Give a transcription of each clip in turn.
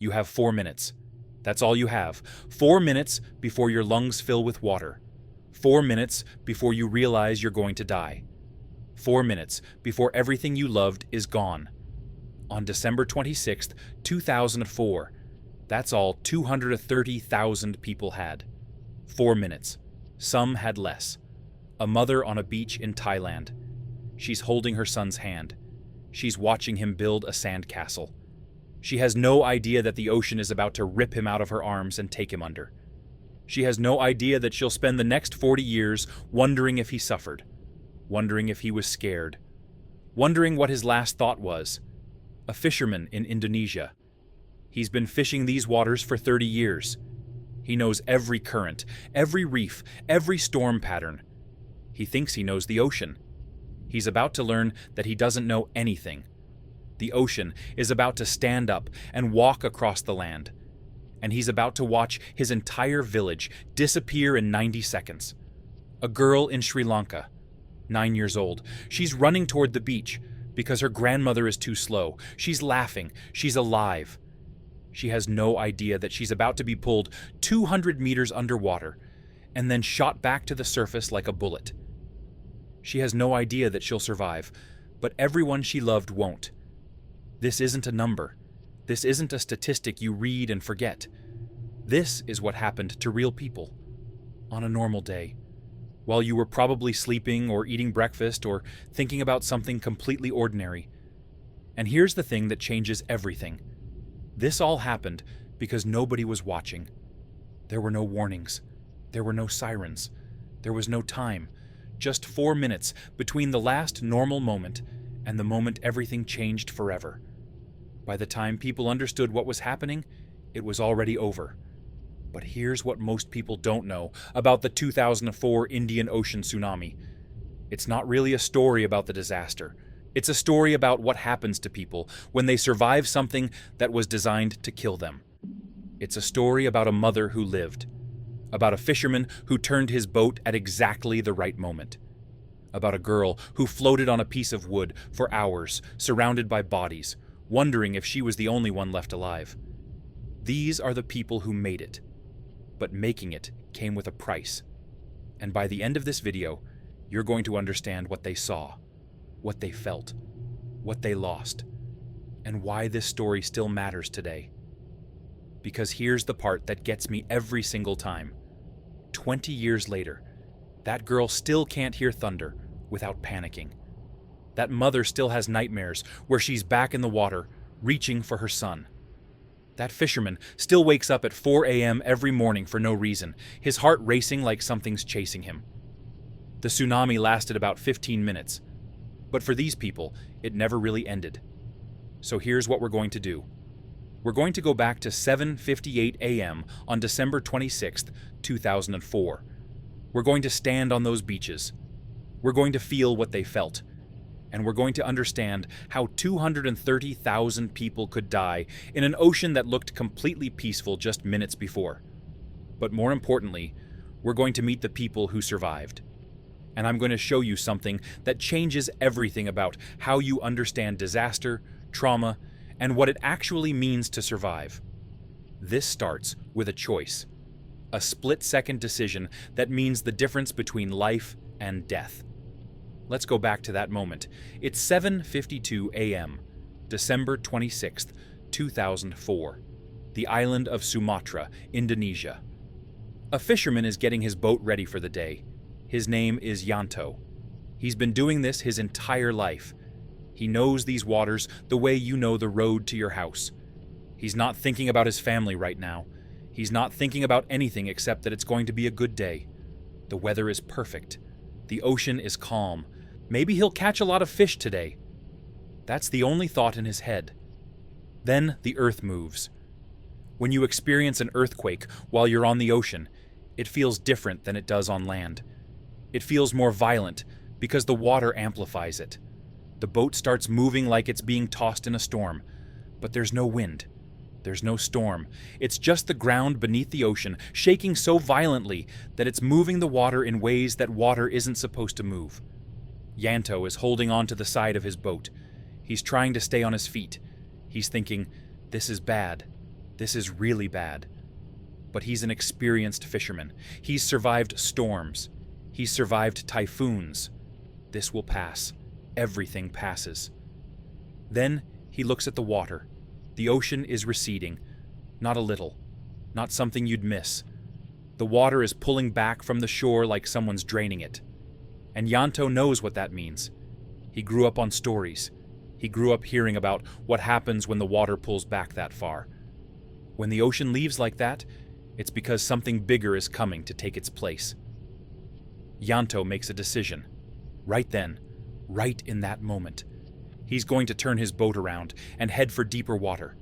You have 4 minutes. That's all you have. 4 minutes before your lungs fill with water. 4 minutes before you realize you're going to die. 4 minutes before everything you loved is gone. On December 26th, 2004, that's all 230,000 people had. 4 minutes. Some had less. A mother on a beach in Thailand. She's holding her son's hand. She's watching him build a sandcastle. She has no idea that the ocean is about to rip him out of her arms and take him under. She has no idea that she'll spend the next 40 years wondering if he suffered, wondering if he was scared, wondering what his last thought was. A fisherman in Indonesia. He's been fishing these waters for 30 years. He knows every current, every reef, every storm pattern. He thinks he knows the ocean. He's about to learn that he doesn't know anything. The ocean is about to stand up and walk across the land. And he's about to watch his entire village disappear in 90 seconds. A girl in Sri Lanka, 9 years old. She's running toward the beach because her grandmother is too slow. She's laughing. She's alive. She has no idea that she's about to be pulled 200 meters underwater and then shot back to the surface like a bullet. She has no idea that she'll survive, but everyone she loved won't. This isn't a number. This isn't a statistic you read and forget. This is what happened to real people on a normal day, while you were probably sleeping or eating breakfast or thinking about something completely ordinary. And here's the thing that changes everything. This all happened because nobody was watching. There were no warnings. There were no sirens. There was no time. Just 4 minutes between the last normal moment and the moment everything changed forever. By the time people understood what was happening, it was already over. But here's what most people don't know about the 2004 Indian Ocean tsunami. It's not really a story about the disaster. It's a story about what happens to people when they survive something that was designed to kill them. It's a story about a mother who lived, about a fisherman who turned his boat at exactly the right moment, about a girl who floated on a piece of wood for hours, surrounded by bodies, wondering if she was the only one left alive. These are the people who made it, but making it came with a price. And by the end of this video, you're going to understand what they saw, what they felt, what they lost, and why this story still matters today. Because here's the part that gets me every single time. 20 years later, that girl still can't hear thunder without panicking. That mother still has nightmares where she's back in the water, reaching for her son. That fisherman still wakes up at 4 a.m. every morning for no reason, his heart racing like something's chasing him. The tsunami lasted about 15 minutes, but for these people, it never really ended. So here's what we're going to do. We're going to go back to 7:58 a.m. on December 26th, 2004. We're going to stand on those beaches. We're going to feel what they felt. And we're going to understand how 230,000 people could die in an ocean that looked completely peaceful just minutes before. But more importantly, we're going to meet the people who survived. And I'm going to show you something that changes everything about how you understand disaster, trauma, and what it actually means to survive. This starts with a choice, a split-second decision that means the difference between life and death. Let's go back to that moment. It's 7:52 a.m., December 26th, 2004, the island of Sumatra, Indonesia. A fisherman is getting his boat ready for the day. His name is Yanto. He's been doing this his entire life. He knows these waters the way you know the road to your house. He's not thinking about his family right now. He's not thinking about anything except that it's going to be a good day. The weather is perfect. The ocean is calm. Maybe he'll catch a lot of fish today. That's the only thought in his head. Then the earth moves. When you experience an earthquake while you're on the ocean, it feels different than it does on land. It feels more violent because the water amplifies it. The boat starts moving like it's being tossed in a storm, but there's no wind. There's no storm. It's just the ground beneath the ocean shaking so violently that it's moving the water in ways that water isn't supposed to move. Yanto is holding on to the side of his boat. He's trying to stay on his feet. He's thinking, this is bad. This is really bad. But he's an experienced fisherman. He's survived storms. He's survived typhoons. This will pass. Everything passes. Then he looks at the water. The ocean is receding. Not a little. Not something you'd miss. The water is pulling back from the shore like someone's draining it. And Ianto knows what that means. He grew up on stories. He grew up hearing about what happens when the water pulls back that far. When the ocean leaves like that, it's because something bigger is coming to take its place. Ianto makes a decision. Right then, right in that moment. He's going to turn his boat around and head for deeper water.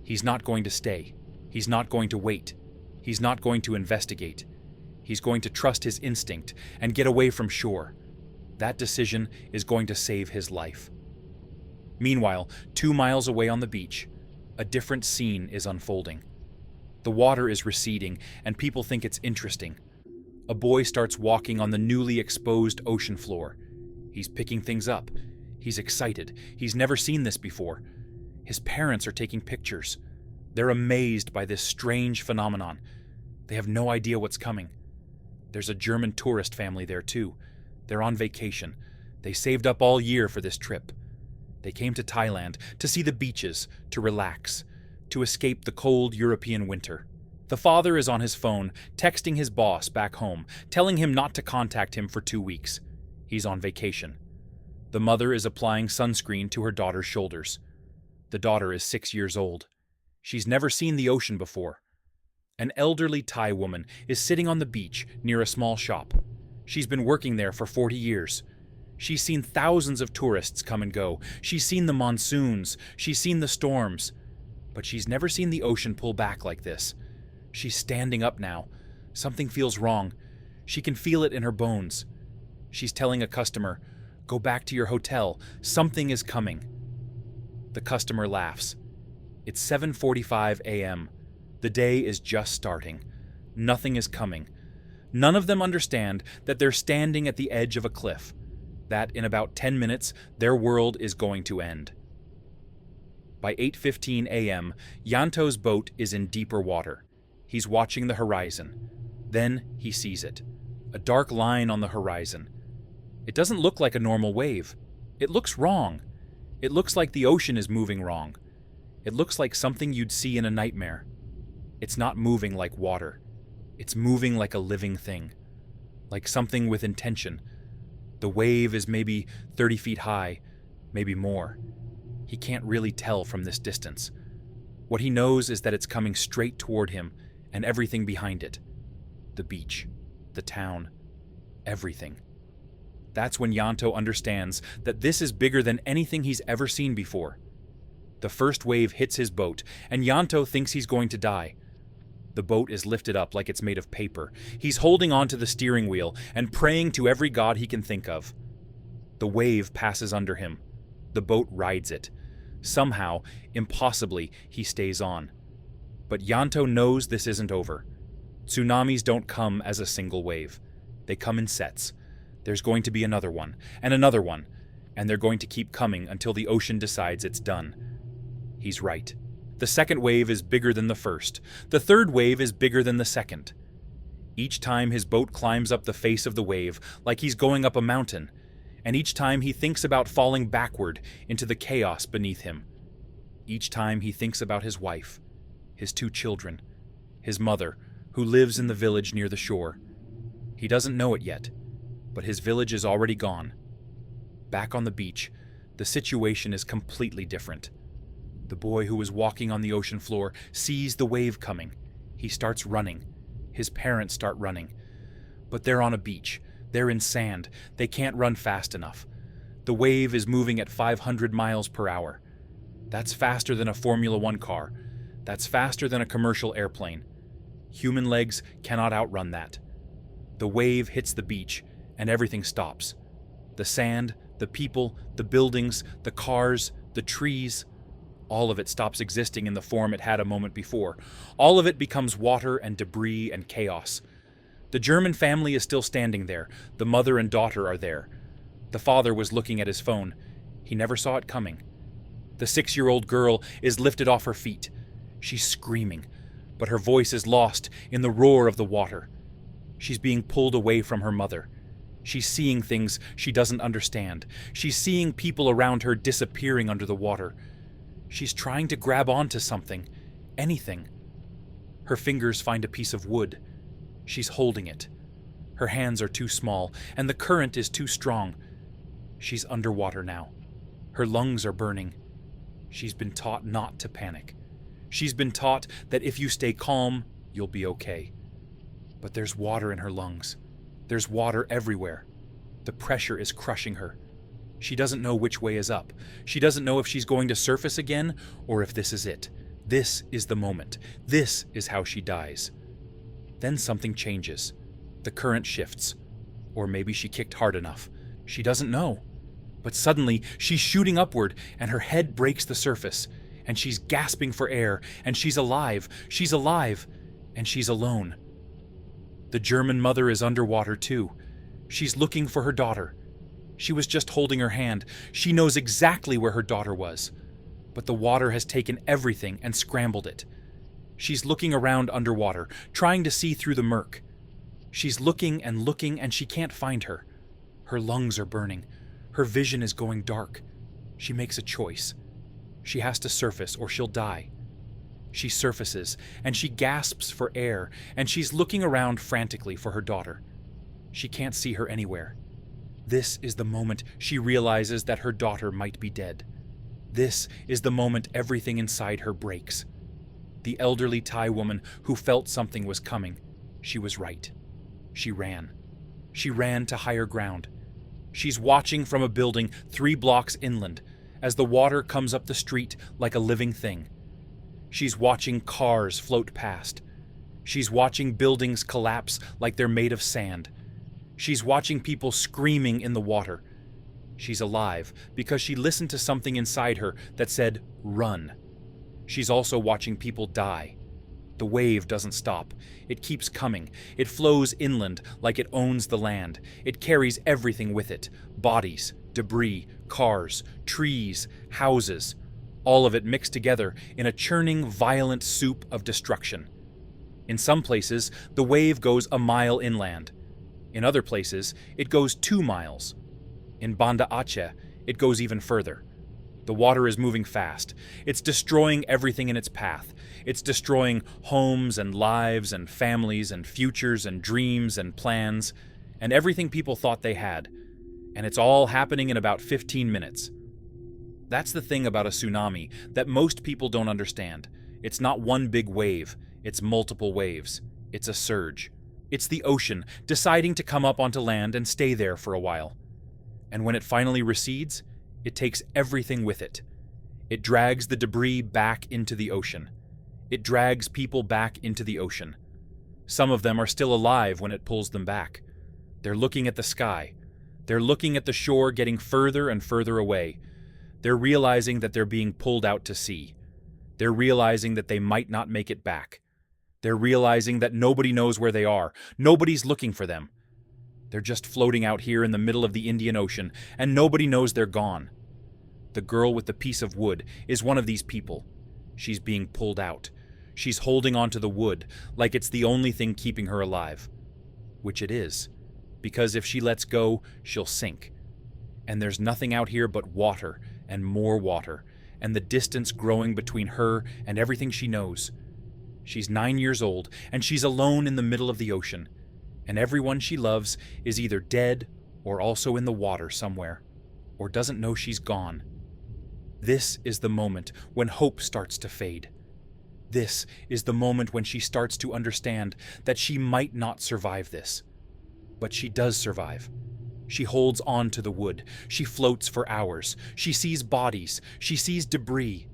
He's not going to stay. He's not going to wait. He's not going to investigate. He's going to trust his instinct and get away from shore. That decision is going to save his life. Meanwhile, 2 miles away on the beach, a different scene is unfolding. The water is receding, and people think it's interesting. A boy starts walking on the newly exposed ocean floor. He's picking things up. He's excited. He's never seen this before. His parents are taking pictures. They're amazed by this strange phenomenon. They have no idea what's coming. There's a German tourist family there too. They're on vacation. They saved up all year for this trip. They came to Thailand to see the beaches, to relax, to escape the cold European winter. The father is on his phone, texting his boss back home, telling him not to contact him for 2 weeks. He's on vacation. The mother is applying sunscreen to her daughter's shoulders. The daughter is 6 years old. She's never seen the ocean before. An elderly Thai woman is sitting on the beach near a small shop. She's been working there for 40 years. She's seen thousands of tourists come and go. She's seen the monsoons. She's seen the storms. But she's never seen the ocean pull back like this. She's standing up now. Something feels wrong. She can feel it in her bones. She's telling a customer, "Go back to your hotel. Something is coming." The customer laughs. It's 7:45 a.m. The day is just starting. Nothing is coming. None of them understand that they're standing at the edge of a cliff, that in about 10 minutes their world is going to end. By 8:15 a.m., Ianto's boat is in deeper water. He's watching the horizon. Then he sees it. A dark line on the horizon. It doesn't look like a normal wave. It looks wrong. It looks like the ocean is moving wrong. It looks like something you'd see in a nightmare. It's not moving like water. It's moving like a living thing. Like something with intention. The wave is maybe 30 feet high, maybe more. He can't really tell from this distance. What he knows is that it's coming straight toward him and everything behind it. The beach, the town, everything. That's when Ianto understands that this is bigger than anything he's ever seen before. The first wave hits his boat, and Ianto thinks he's going to die. The boat is lifted up like it's made of paper. He's holding onto the steering wheel and praying to every god he can think of. The wave passes under him. The boat rides it. Somehow, impossibly, he stays on. But Ianto knows this isn't over. Tsunamis don't come as a single wave. They come in sets. There's going to be another one, and they're going to keep coming until the ocean decides it's done. He's right. The second wave is bigger than the first. The third wave is bigger than the second. Each time his boat climbs up the face of the wave like he's going up a mountain, and each time he thinks about falling backward into the chaos beneath him. Each time he thinks about his wife, his 2 children, his mother, who lives in the village near the shore. He doesn't know it yet, but his village is already gone. Back on the beach, the situation is completely different. The boy who was walking on the ocean floor sees the wave coming. He starts running. His parents start running. But they're on a beach. They're in sand. They can't run fast enough. The wave is moving at 500 miles per hour. That's faster than a Formula One car. That's faster than a commercial airplane. Human legs cannot outrun that. The wave hits the beach, and everything stops. The sand, the people, the buildings, the cars, the trees, all of it stops existing in the form it had a moment before. All of it becomes water and debris and chaos. The German family is still standing there. The mother and daughter are there. The father was looking at his phone. He never saw it coming. The 6-year-old girl is lifted off her feet. She's screaming, but her voice is lost in the roar of the water. She's being pulled away from her mother. She's seeing things she doesn't understand. She's seeing people around her disappearing under the water. She's trying to grab onto something, anything. Her fingers find a piece of wood. She's holding it. Her hands are too small, and the current is too strong. She's underwater now. Her lungs are burning. She's been taught not to panic. She's been taught that if you stay calm, you'll be okay. But there's water in her lungs. There's water everywhere. The pressure is crushing her. She doesn't know which way is up. She doesn't know if she's going to surface again or if this is it. This is the moment. This is how she dies. Then something changes. The current shifts. Or maybe she kicked hard enough. She doesn't know. But suddenly, she's shooting upward, and her head breaks the surface, and she's gasping for air, and she's alive, and she's alone. The German mother is underwater too. She's looking for her daughter. She was just holding her hand. She knows exactly where her daughter was. But the water has taken everything and scrambled it. She's looking around underwater, trying to see through the murk. She's looking, and she can't find her. Her lungs are burning. Her vision is going dark. She makes a choice. She has to surface or she'll die. She surfaces, and she gasps for air, and she's looking around frantically for her daughter. She can't see her anywhere. This is the moment she realizes that her daughter might be dead. This is the moment everything inside her breaks. The elderly Thai woman who felt something was coming, she was right. She ran. She ran to higher ground. She's watching from a building 3 blocks inland as the water comes up the street like a living thing. She's watching cars float past. She's watching buildings collapse like they're made of sand. She's watching people screaming in the water. She's alive because she listened to something inside her that said, "Run." She's also watching people die. The wave doesn't stop. It keeps coming. It flows inland like it owns the land. It carries everything with it. Bodies, debris, cars, trees, houses. All of it mixed together in a churning, violent soup of destruction. In some places, the wave goes a mile inland. In other places, it goes 2 miles. In Banda Aceh, it goes even further. The water is moving fast. It's destroying everything in its path. It's destroying homes and lives and families and futures and dreams and plans and everything people thought they had. And it's all happening in about 15 minutes. That's the thing about a tsunami that most people don't understand. It's not one big wave. It's multiple waves. It's a surge. It's the ocean deciding to come up onto land and stay there for a while. And when it finally recedes, it takes everything with it. It drags the debris back into the ocean. It drags people back into the ocean. Some of them are still alive when it pulls them back. They're looking at the sky. They're looking at the shore getting further and further away. They're realizing that they're being pulled out to sea. They're realizing that they might not make it back. They're realizing that nobody knows where they are. Nobody's looking for them. They're just floating out here in the middle of the Indian Ocean, and nobody knows they're gone. The girl with the piece of wood is one of these people. She's being pulled out. She's holding onto the wood like it's the only thing keeping her alive. Which it is, because if she lets go, she'll sink. And there's nothing out here but water and more water, and the distance growing between her and everything she knows. She's 9 years old, and she's alone in the middle of the ocean, and everyone she loves is either dead or also in the water somewhere, or doesn't know she's gone. This is the moment when hope starts to fade. This is the moment when she starts to understand that she might not survive this. But she does survive. She holds on to the wood. She floats for hours. She sees bodies. She sees debris.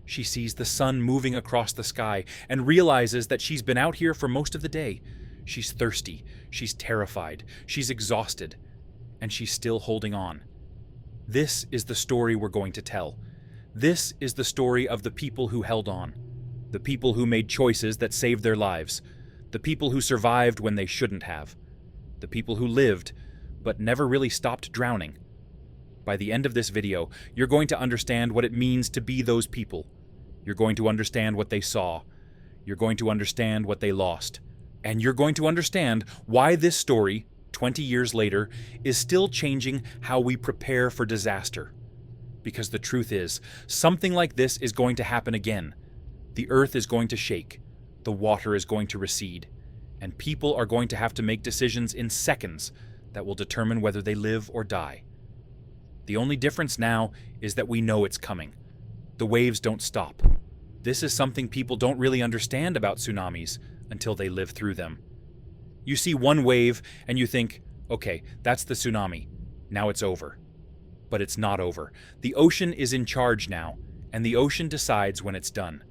She sees the sun moving across the sky and realizes that she's been out here for most of the day. She's thirsty. She's terrified. She's exhausted. And she's still holding on. This is the story we're going to tell. This is the story of the people who held on. The people who made choices that saved their lives. The people who survived when they shouldn't have. The people who lived, but never really stopped drowning. By the end of this video, you're going to understand what it means to be those people. You're going to understand what they saw. You're going to understand what they lost. And you're going to understand why this story, 20 years later, is still changing how we prepare for disaster. Because the truth is, something like this is going to happen again. The earth is going to shake, the water is going to recede, and people are going to have to make decisions in seconds that will determine whether they live or die. The only difference now is that we know it's coming. The waves don't stop. This is something people don't really understand about tsunamis until they live through them. You see one wave and you think, okay, that's the tsunami. Now it's over. But it's not over. The ocean is in charge now, and the ocean decides when it's done.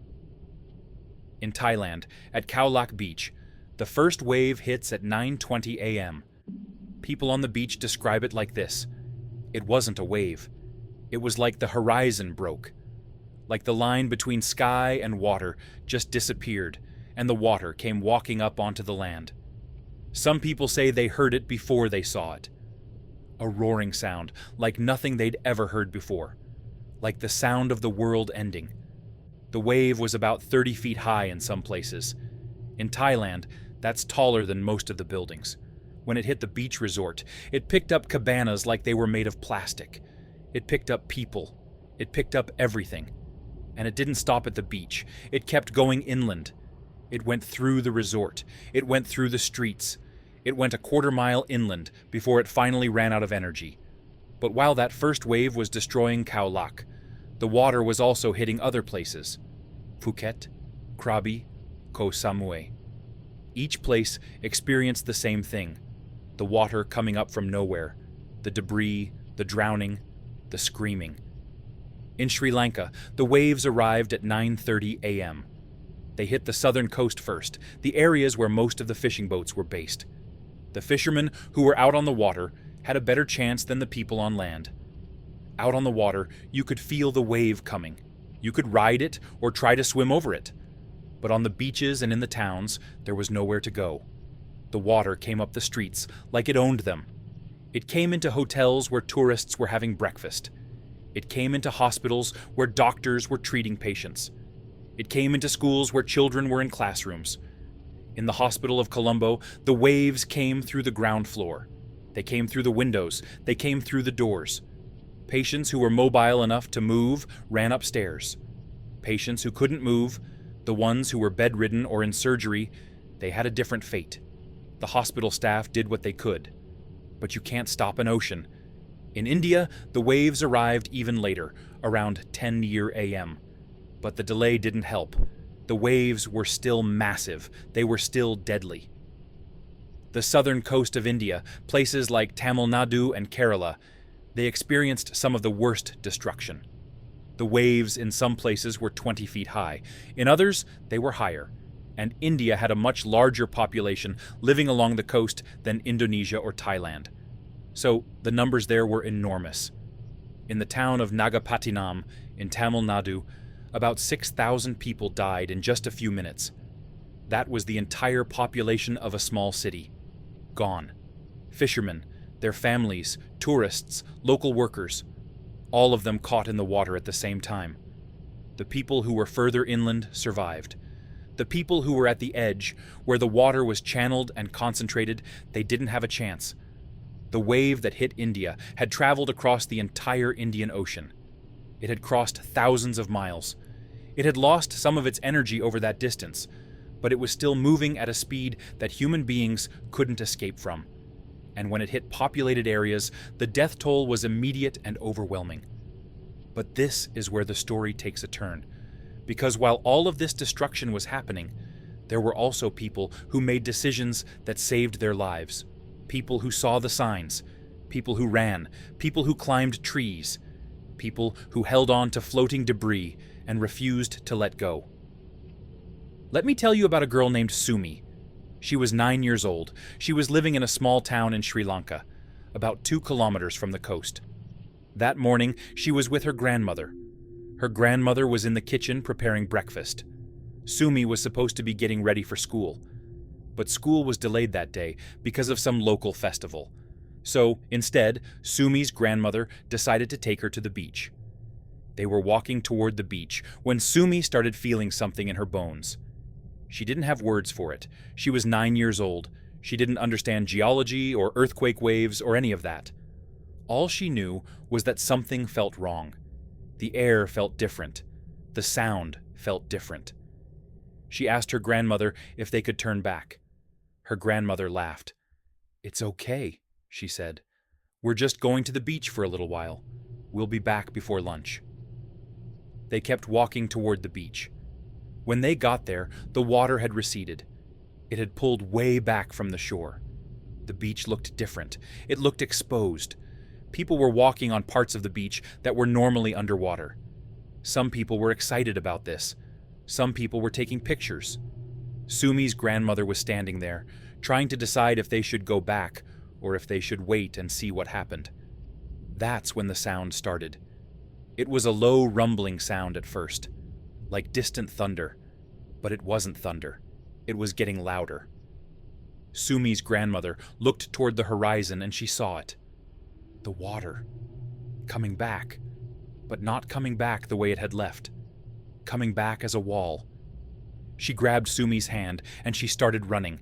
In Thailand, at Khao Lak Beach, the first wave hits at 9:20 a.m. People on the beach describe it like this. It wasn't a wave. It was like the horizon broke. Like the line between sky and water just disappeared, and the water came walking up onto the land. Some people say they heard it before they saw it. A roaring sound, like nothing they'd ever heard before. Like the sound of the world ending. The wave was about 30 feet high in some places. In Thailand, that's taller than most of the buildings. When it hit the beach resort, it picked up cabanas like they were made of plastic. It picked up people. It picked up everything. And it didn't stop at the beach. It kept going inland. It went through the resort. It went through the streets. It went a quarter-mile inland before it finally ran out of energy. But while that first wave was destroying Khao Lak, the water was also hitting other places. Phuket, Krabi, Koh Samui. Each place experienced the same thing. The water coming up from nowhere. The debris, the drowning, the screaming. In Sri Lanka, the waves arrived at 9:30 a.m. They hit the southern coast first, the areas where most of the fishing boats were based. The fishermen who were out on the water had a better chance than the people on land. Out on the water, you could feel the wave coming. You could ride it or try to swim over it. But on the beaches and in the towns, there was nowhere to go. The water came up the streets like it owned them. It came into hotels where tourists were having breakfast. It came into hospitals where doctors were treating patients. It came into schools where children were in classrooms. In the hospital of Colombo, the waves came through the ground floor. They came through the windows. They came through the doors. Patients who were mobile enough to move ran upstairs. Patients who couldn't move, the ones who were bedridden or in surgery, they had a different fate. The hospital staff did what they could. But you can't stop an ocean. In India, the waves arrived even later, around 10 a.m. But the delay didn't help. The waves were still massive. They were still deadly. The southern coast of India, places like Tamil Nadu and Kerala, they experienced some of the worst destruction. The waves in some places were 20 feet high. In others, they were higher. And India had a much larger population living along the coast than Indonesia or Thailand. So the numbers there were enormous. In the town of Nagapattinam in Tamil Nadu, about 6,000 people died in just a few minutes. That was the entire population of a small city. Gone. Fishermen, their families, tourists, local workers, all of them caught in the water at the same time. The people who were further inland survived. The people who were at the edge, where the water was channeled and concentrated, they didn't have a chance. The wave that hit India had traveled across the entire Indian Ocean. It had crossed thousands of miles. It had lost some of its energy over that distance, but it was still moving at a speed that human beings couldn't escape from. And when it hit populated areas, the death toll was immediate and overwhelming. But this is where the story takes a turn, because while all of this destruction was happening, there were also people who made decisions that saved their lives. People who saw the signs, people who ran, people who climbed trees, people who held on to floating debris and refused to let go. Let me tell you about a girl named Sumi. She was 9 years old. She was living in a small town in Sri Lanka, about 2 kilometers from the coast. That morning, she was with her grandmother. Her grandmother was in the kitchen preparing breakfast. Sumi was supposed to be getting ready for school. But school was delayed that day because of some local festival. So, instead, Sumi's grandmother decided to take her to the beach. They were walking toward the beach when Sumi started feeling something in her bones. She didn't have words for it. She was 9 years old. She didn't understand geology or earthquake waves or any of that. All she knew was that something felt wrong. The air felt different. The sound felt different. She asked her grandmother if they could turn back. Her grandmother laughed. "It's okay," she said. "We're just going to the beach for a little while. We'll be back before lunch." They kept walking toward the beach. When they got there, the water had receded. It had pulled way back from the shore. The beach looked different. It looked exposed. People were walking on parts of the beach that were normally underwater. Some people were excited about this. Some people were taking pictures. Sumi's grandmother was standing there, trying to decide if they should go back or if they should wait and see what happened. That's when the sound started. It was a low rumbling sound at first, like distant thunder, but it wasn't thunder. It was getting louder. Sumi's grandmother looked toward the horizon and she saw it. The water. Coming back, but not coming back the way it had left. Coming back as a wall. She grabbed Sumi's hand and she started running.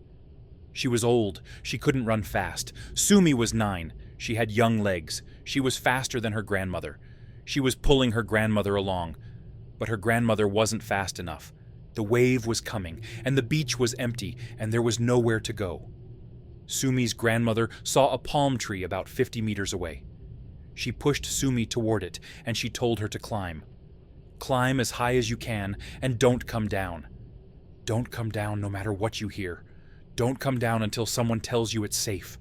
She was old. She couldn't run fast. Sumi was 9. She had young legs. She was faster than her grandmother. She was pulling her grandmother along, but her grandmother wasn't fast enough. The wave was coming, and the beach was empty, and there was nowhere to go. Sumi's grandmother saw a palm tree about 50 meters away. She pushed Sumi toward it, and she told her to climb. Climb as high as you can, and don't come down. Don't come down no matter what you hear. Don't come down until someone tells you it's safe.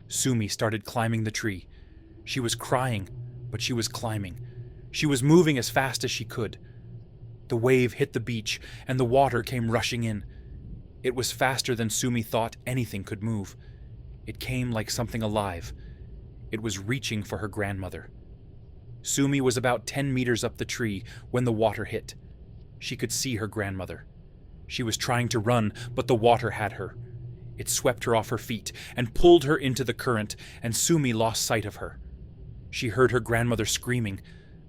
Sumi started climbing the tree. She was crying, but she was climbing. She was moving as fast as she could. The wave hit the beach, and the water came rushing in. It was faster than Sumi thought anything could move. It came like something alive. It was reaching for her grandmother. Sumi was about 10 meters up the tree when the water hit. She could see her grandmother. She was trying to run, but the water had her. It swept her off her feet and pulled her into the current, and Sumi lost sight of her. She heard her grandmother screaming,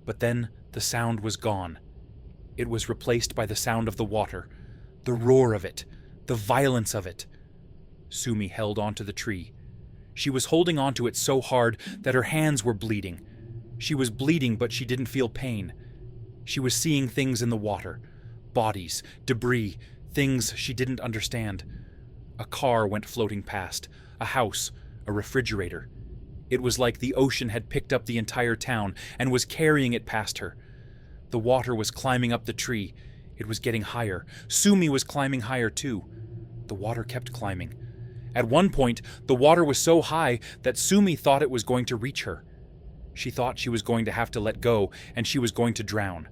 but then the sound was gone. It was replaced by the sound of the water, the roar of it, the violence of it. Sumi held onto the tree. She was holding onto it so hard that her hands were bleeding. She was bleeding, but she didn't feel pain. She was seeing things in the water, bodies, debris, things she didn't understand. A car went floating past, a house, a refrigerator. It was like the ocean had picked up the entire town and was carrying it past her. The water was climbing up the tree. It was getting higher. Sumi was climbing higher too. The water kept climbing. At one point, the water was so high that Sumi thought it was going to reach her. She thought she was going to have to let go and she was going to drown.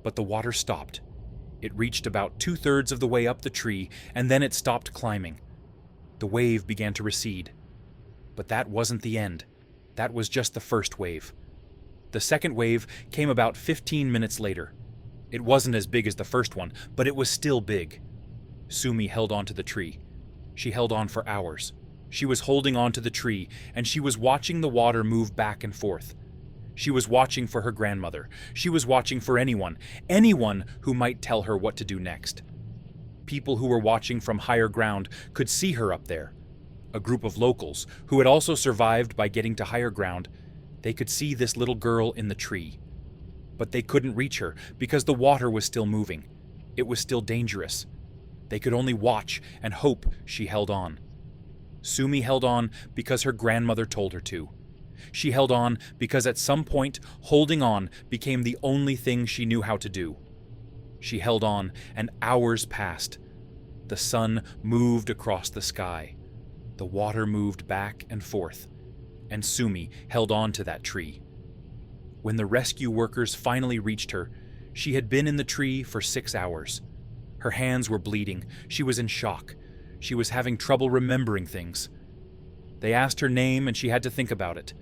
But the water stopped. It reached about 2/3 of the way up the tree, and then it stopped climbing. The wave began to recede. But that wasn't the end. That was just the first wave. The second wave came about 15 minutes later. It wasn't as big as the first one, but it was still big. Sumi held onto the tree. She held on for hours. She was holding onto the tree, and she was watching the water move back and forth. She was watching for her grandmother. She was watching for anyone who might tell her what to do next. People who were watching from higher ground could see her up there. A group of locals who had also survived by getting to higher ground, they could see this little girl in the tree. But they couldn't reach her because the water was still moving. It was still dangerous. They could only watch and hope she held on. Sumi held on because her grandmother told her to. She held on because at some point, holding on became the only thing she knew how to do. She held on, and hours passed. The sun moved across the sky. The water moved back and forth, and Sumi held on to that tree. When the rescue workers finally reached her, she had been in the tree for 6 hours. Her hands were bleeding. She was in shock. She was having trouble remembering things. They asked her name, and she had to think about it.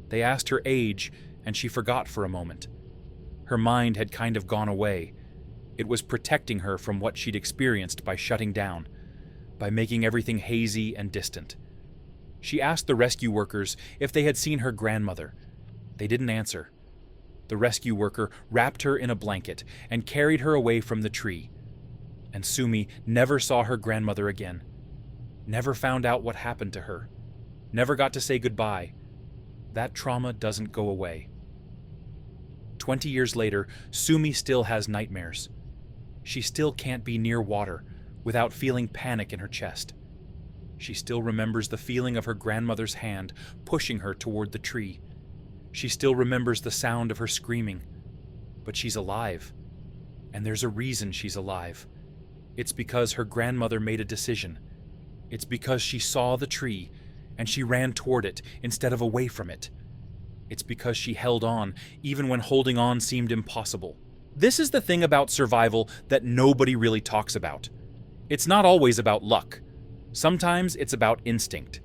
They asked her age, and she forgot for a moment. Her mind had kind of gone away. It was protecting her from what she'd experienced by shutting down, by making everything hazy and distant. She asked the rescue workers if they had seen her grandmother. They didn't answer. The rescue worker wrapped her in a blanket and carried her away from the tree. And Sumi never saw her grandmother again. Never found out what happened to her. Never got to say goodbye. That trauma doesn't go away. 20 years later, Sumi still has nightmares. She still can't be near water without feeling panic in her chest. She still remembers the feeling of her grandmother's hand pushing her toward the tree. She still remembers the sound of her screaming. But she's alive. And there's a reason she's alive. It's because her grandmother made a decision. It's because she saw the tree and she ran toward it instead of away from it. It's because she held on even when holding on seemed impossible. This is the thing about survival that nobody really talks about. It's not always about luck. Sometimes it's about instinct.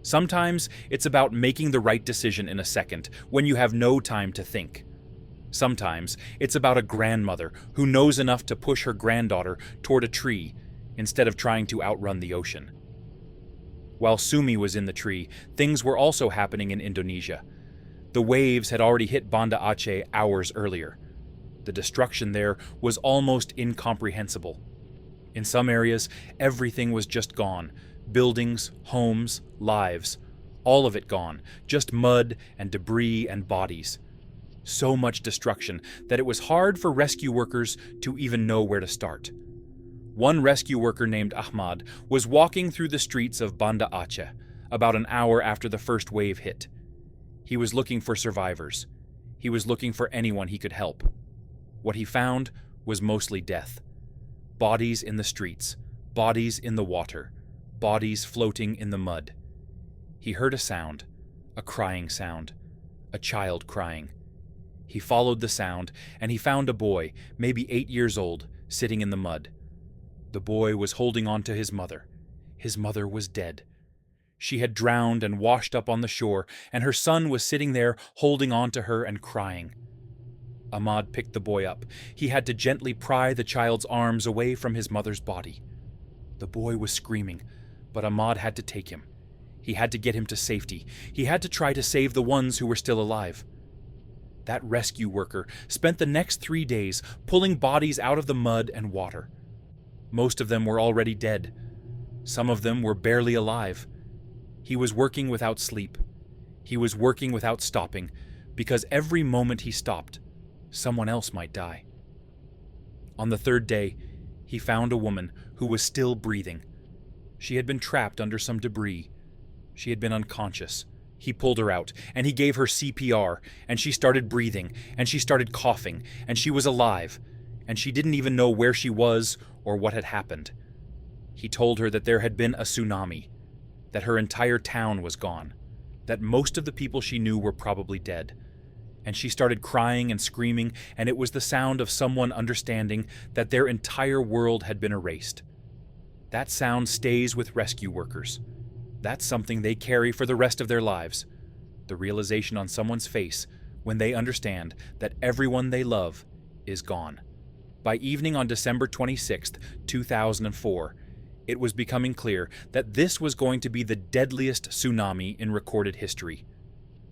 Sometimes it's about making the right decision in a second when you have no time to think. Sometimes it's about a grandmother who knows enough to push her granddaughter toward a tree instead of trying to outrun the ocean. While Sumi was in the tree, things were also happening in Indonesia. The waves had already hit Banda Aceh hours earlier. The destruction there was almost incomprehensible. In some areas, everything was just gone. Buildings, homes, lives. All of it gone. Just mud and debris and bodies. So much destruction that it was hard for rescue workers to even know where to start. One rescue worker named Ahmad was walking through the streets of Banda Aceh about an hour after the first wave hit. He was looking for survivors. He was looking for anyone he could help. What he found was mostly death. Bodies in the streets, bodies in the water, bodies floating in the mud. He heard a sound, a crying sound, a child crying. He followed the sound, and he found a boy, maybe 8 years old, sitting in the mud. The boy was holding on to his mother. His mother was dead. She had drowned and washed up on the shore, and her son was sitting there holding on to her and crying. Ahmad picked the boy up. He had to gently pry the child's arms away from his mother's body. The boy was screaming, but Ahmad had to take him. He had to get him to safety. He had to try to save the ones who were still alive. That rescue worker spent the next 3 days pulling bodies out of the mud and water. Most of them were already dead. Some of them were barely alive. He was working without sleep. He was working without stopping, because every moment he stopped, someone else might die. On the 3rd day, he found a woman who was still breathing. She had been trapped under some debris. She had been unconscious. He pulled her out, and he gave her CPR, and she started breathing, and she started coughing, and she was alive, and she didn't even know where she was or what had happened. He told her that there had been a tsunami, that her entire town was gone, that most of the people she knew were probably dead. And she started crying and screaming, and it was the sound of someone understanding that their entire world had been erased. That sound stays with rescue workers. That's something they carry for the rest of their lives. The realization on someone's face when they understand that everyone they love is gone. By evening on December 26, 2004, it was becoming clear that this was going to be the deadliest tsunami in recorded history.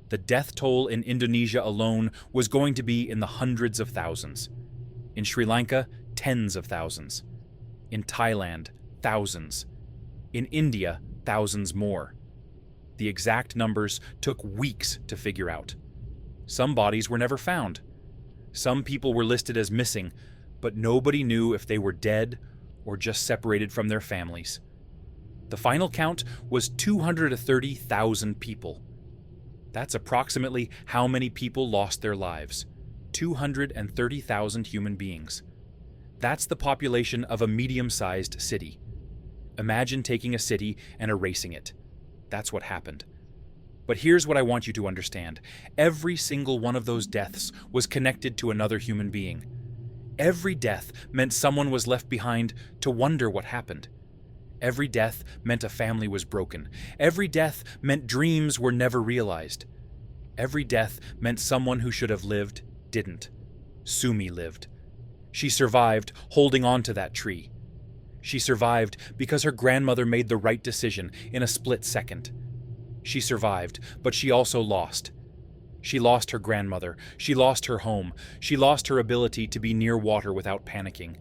The death toll in Indonesia alone was going to be in the hundreds of thousands. In Sri Lanka, tens of thousands. In Thailand, thousands. In India, thousands more. The exact numbers took weeks to figure out. Some bodies were never found. Some people were listed as missing, but nobody knew if they were dead or just separated from their families. The final count was 230,000 people. That's approximately how many people lost their lives. 230,000 human beings. That's the population of a medium-sized city. Imagine taking a city and erasing it. That's what happened. But here's what I want you to understand. Every single one of those deaths was connected to another human being. Every death meant someone was left behind to wonder what happened. Every death meant a family was broken. Every death meant dreams were never realized. Every death meant someone who should have lived didn't. Sumi lived. She survived holding on to that tree. She survived because her grandmother made the right decision in a split second. She survived, but she also lost. She lost her grandmother, she lost her home, she lost her ability to be near water without panicking.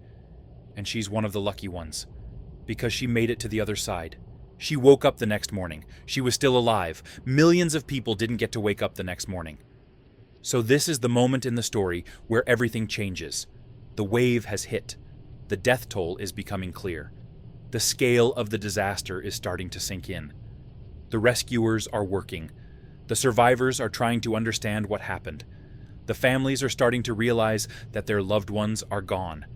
And she's one of the lucky ones, because she made it to the other side. She woke up the next morning. She was still alive. Millions of people didn't get to wake up the next morning. So this is the moment in the story where everything changes. The wave has hit. The death toll is becoming clear. The scale of the disaster is starting to sink in. The rescuers are working. The survivors are trying to understand what happened. The families are starting to realize that their loved ones are gone.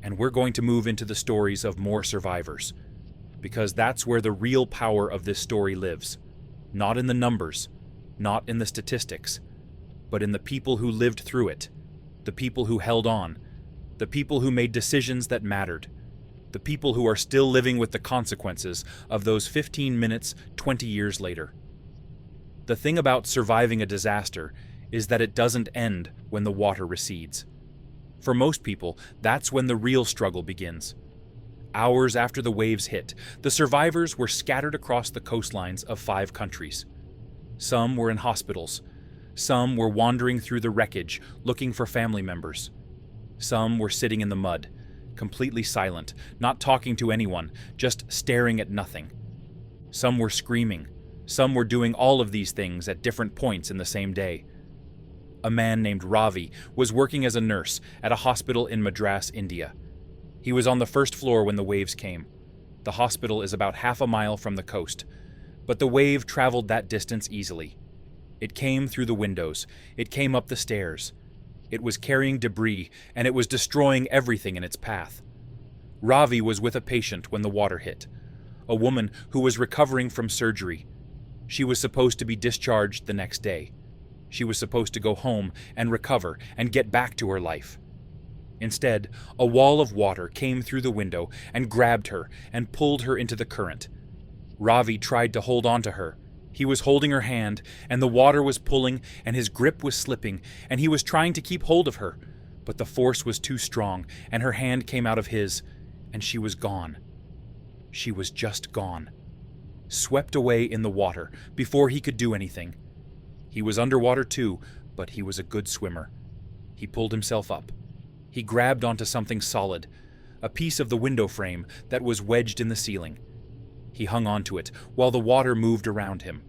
And we're going to move into the stories of more survivors, because that's where the real power of this story lives. Not in the numbers, not in the statistics, but in the people who lived through it, the people who held on, the people who made decisions that mattered, the people who are still living with the consequences of those 15 minutes 20 years later. The thing about surviving a disaster is that it doesn't end when the water recedes. For most people, that's when the real struggle begins. Hours after the waves hit, the survivors were scattered across the coastlines of 5 countries. Some were in hospitals. Some were wandering through the wreckage, looking for family members. Some were sitting in the mud, completely silent, not talking to anyone, just staring at nothing. Some were screaming. Some were doing all of these things at different points in the same day. A man named Ravi was working as a nurse at a hospital in Madras, India. He was on the first floor when the waves came. The hospital is about half a mile from the coast, but the wave traveled that distance easily. It came through the windows. It came up the stairs. It was carrying debris, and it was destroying everything in its path. Ravi was with a patient when the water hit, a woman who was recovering from surgery. She was supposed to be discharged the next day. She was supposed to go home and recover and get back to her life. Instead, a wall of water came through the window and grabbed her and pulled her into the current. Ravi tried to hold on to her. He was holding her hand, and the water was pulling, and his grip was slipping, and he was trying to keep hold of her. But the force was too strong, and her hand came out of his, and she was gone. She was just gone. Swept away in the water before he could do anything. He was underwater too, but he was a good swimmer. He pulled himself up. He grabbed onto something solid, a piece of the window frame that was wedged in the ceiling. He hung onto it while the water moved around him.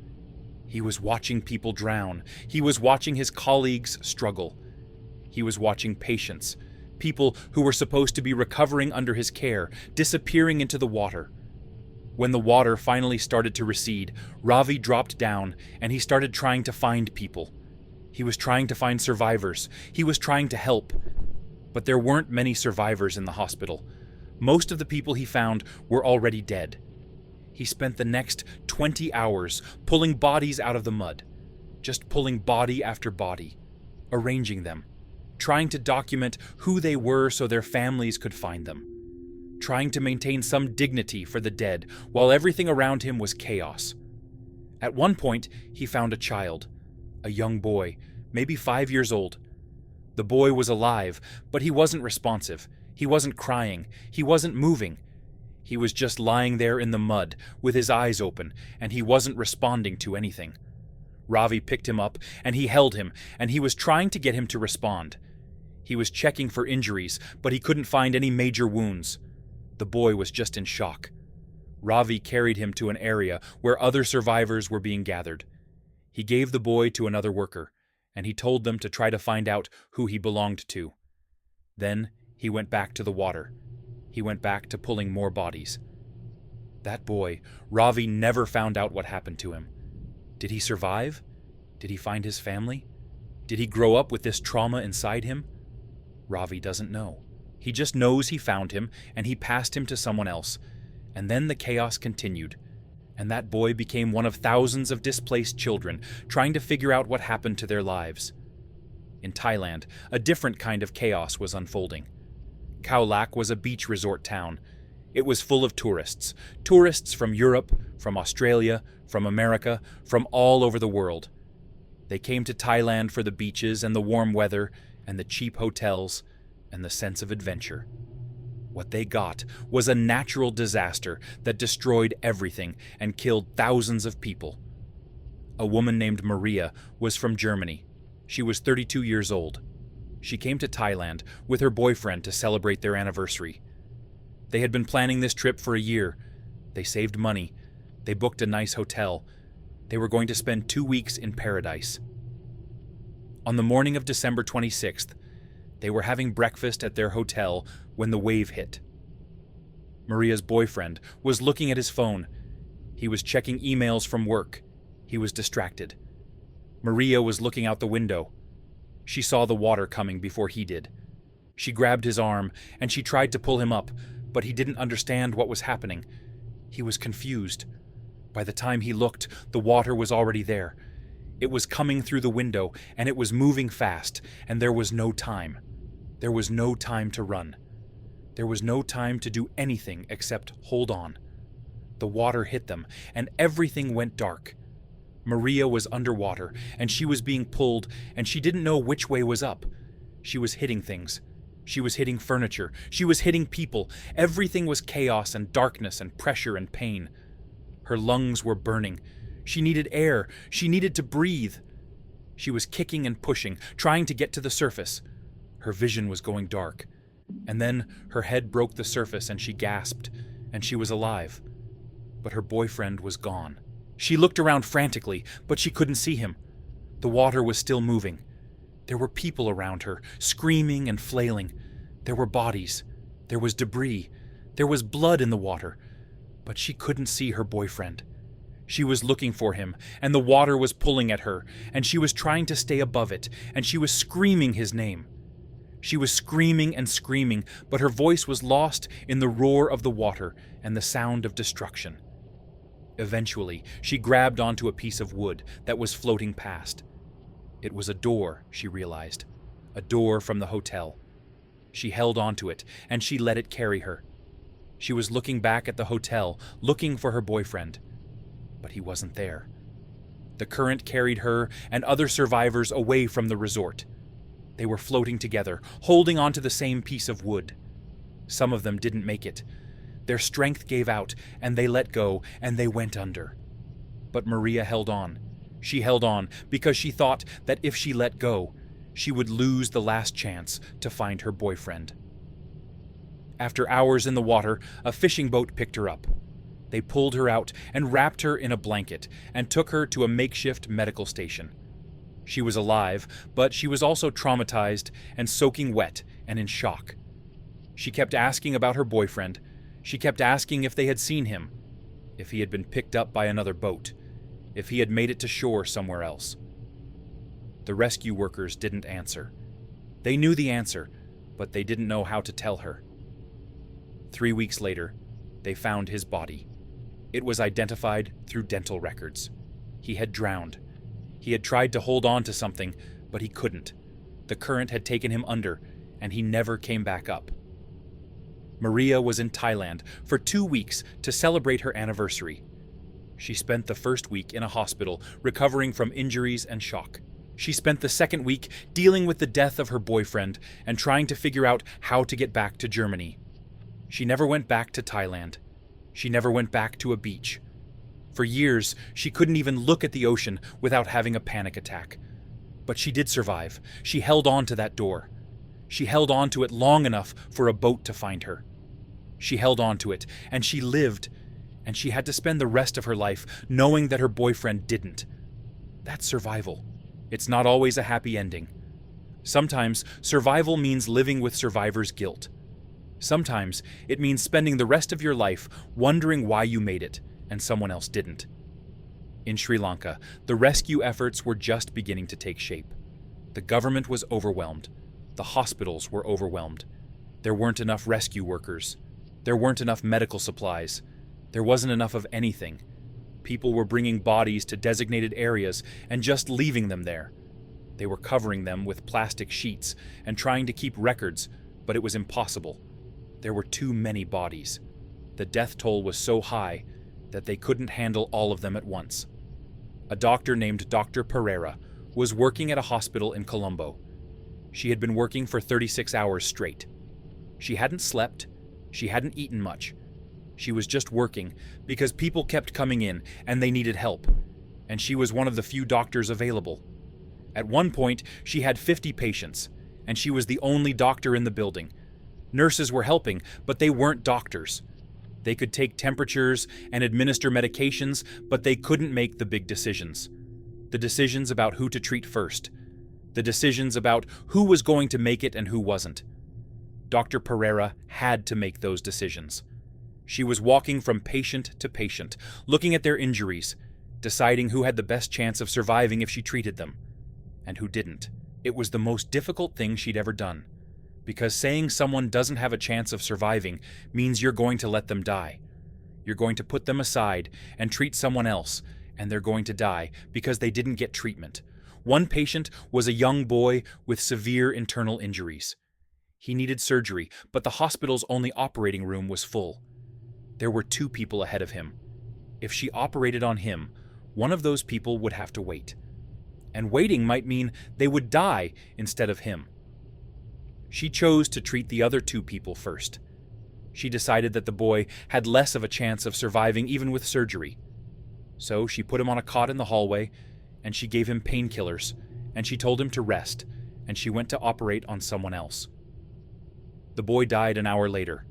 He was watching people drown. He was watching his colleagues struggle. He was watching patients, people who were supposed to be recovering under his care, disappearing into the water. When the water finally started to recede, Ravi dropped down and he started trying to find people. He was trying to find survivors. He was trying to help. But there weren't many survivors in the hospital. Most of the people he found were already dead. He spent the next 20 hours pulling bodies out of the mud, just pulling body after body, arranging them, trying to document who they were so their families could find them, trying to maintain some dignity for the dead while everything around him was chaos. At one point, he found a child, a young boy, maybe 5 years old. The boy was alive, but he wasn't responsive. He wasn't crying. He wasn't moving. He was just lying there in the mud with his eyes open, and he wasn't responding to anything. Ravi picked him up, and he held him, and he was trying to get him to respond. He was checking for injuries, but he couldn't find any major wounds. The boy was just in shock. Ravi carried him to an area where other survivors were being gathered. He gave the boy to another worker, and he told them to try to find out who he belonged to. Then he went back to the water. He went back to pulling more bodies. That boy, Ravi, never found out what happened to him. Did he survive? Did he find his family? Did he grow up with this trauma inside him? Ravi doesn't know. He just knows he found him, and he passed him to someone else. And then the chaos continued, and that boy became one of thousands of displaced children trying to figure out what happened to their lives. In Thailand, a different kind of chaos was unfolding. Khao Lak was a beach resort town. It was full of tourists from Europe, from Australia, from America, from all over the world. They came to Thailand for the beaches and the warm weather and the cheap hotels and the sense of adventure. What they got was a natural disaster that destroyed everything and killed thousands of people. A woman named Maria was from Germany. She was 32 years old. She came to Thailand with her boyfriend to celebrate their anniversary. They had been planning this trip for a year. They saved money. They booked a nice hotel. They were going to spend 2 weeks in paradise. On the morning of December 26th, they were having breakfast at their hotel when the wave hit. Maria's boyfriend was looking at his phone. He was checking emails from work. He was distracted. Maria was looking out the window. She saw the water coming before he did. She grabbed his arm and she tried to pull him up, but he didn't understand what was happening. He was confused. By the time he looked, the water was already there. It was coming through the window, and it was moving fast, and there was no time. There was no time to run. There was no time to do anything except hold on. The water hit them, and everything went dark. Maria was underwater, and she was being pulled, and she didn't know which way was up. She was hitting things. She was hitting furniture. She was hitting people. Everything was chaos and darkness and pressure and pain. Her lungs were burning. She needed air. She needed to breathe. She was kicking and pushing, trying to get to the surface. Her vision was going dark. And then her head broke the surface and she gasped, and she was alive. But her boyfriend was gone. She looked around frantically, but she couldn't see him. The water was still moving. There were people around her, screaming and flailing. There were bodies. There was debris. There was blood in the water. But she couldn't see her boyfriend. She was looking for him, and the water was pulling at her, and she was trying to stay above it, and she was screaming his name. She was screaming and screaming, but her voice was lost in the roar of the water and the sound of destruction. Eventually, she grabbed onto a piece of wood that was floating past. It was a door, she realized. A door from the hotel. She held onto it, and she let it carry her. She was looking back at the hotel, looking for her boyfriend. But he wasn't there. The current carried her and other survivors away from the resort. They were floating together, holding onto the same piece of wood. Some of them didn't make it. Their strength gave out, and they let go, and they went under. But Maria held on. She held on because she thought that if she let go, she would lose the last chance to find her boyfriend. After hours in the water, a fishing boat picked her up. They pulled her out and wrapped her in a blanket and took her to a makeshift medical station. She was alive, but she was also traumatized and soaking wet and in shock. She kept asking about her boyfriend. She kept asking if they had seen him, if he had been picked up by another boat, if he had made it to shore somewhere else. The rescue workers didn't answer. They knew the answer, but they didn't know how to tell her. 3 weeks later, they found his body. It was identified through dental records. He had drowned. He had tried to hold on to something, but he couldn't. The current had taken him under, and he never came back up. Maria was in Thailand for 2 weeks to celebrate her anniversary. She spent the first week in a hospital, recovering from injuries and shock. She spent the second week dealing with the death of her boyfriend and trying to figure out how to get back to Germany. She never went back to Thailand. She never went back to a beach. For years, she couldn't even look at the ocean without having a panic attack. But she did survive. She held on to that door. She held on to it long enough for a boat to find her. She held on to it, and she lived, and she had to spend the rest of her life knowing that her boyfriend didn't. That's survival. It's not always a happy ending. Sometimes survival means living with survivor's guilt. Sometimes it means spending the rest of your life wondering why you made it and someone else didn't. In Sri Lanka, the rescue efforts were just beginning to take shape. The government was overwhelmed. The hospitals were overwhelmed. There weren't enough rescue workers. There weren't enough medical supplies. There wasn't enough of anything. People were bringing bodies to designated areas and just leaving them there. They were covering them with plastic sheets and trying to keep records, but it was impossible. There were too many bodies. The death toll was so high that they couldn't handle all of them at once. A doctor named Dr. Pereira was working at a hospital in Colombo. She had been working for 36 hours straight. She hadn't slept. She hadn't eaten much. She was just working because people kept coming in and they needed help, and she was one of the few doctors available. At one point, she had 50 patients, and she was the only doctor in the building. Nurses were helping, but they weren't doctors. They could take temperatures and administer medications, but they couldn't make the big decisions. The decisions about who to treat first. The decisions about who was going to make it and who wasn't. Dr. Pereira had to make those decisions. She was walking from patient to patient, looking at their injuries, deciding who had the best chance of surviving if she treated them, and who didn't. It was the most difficult thing she'd ever done, because saying someone doesn't have a chance of surviving means you're going to let them die. You're going to put them aside and treat someone else, and they're going to die because they didn't get treatment. One patient was a young boy with severe internal injuries. He needed surgery, but the hospital's only operating room was full. There were 2 people ahead of him. If she operated on him, one of those people would have to wait. And waiting might mean they would die instead of him. She chose to treat the other 2 people first. She decided that the boy had less of a chance of surviving even with surgery. So she put him on a cot in the hallway, and she gave him painkillers, and she told him to rest, and she went to operate on someone else. The boy died an hour later.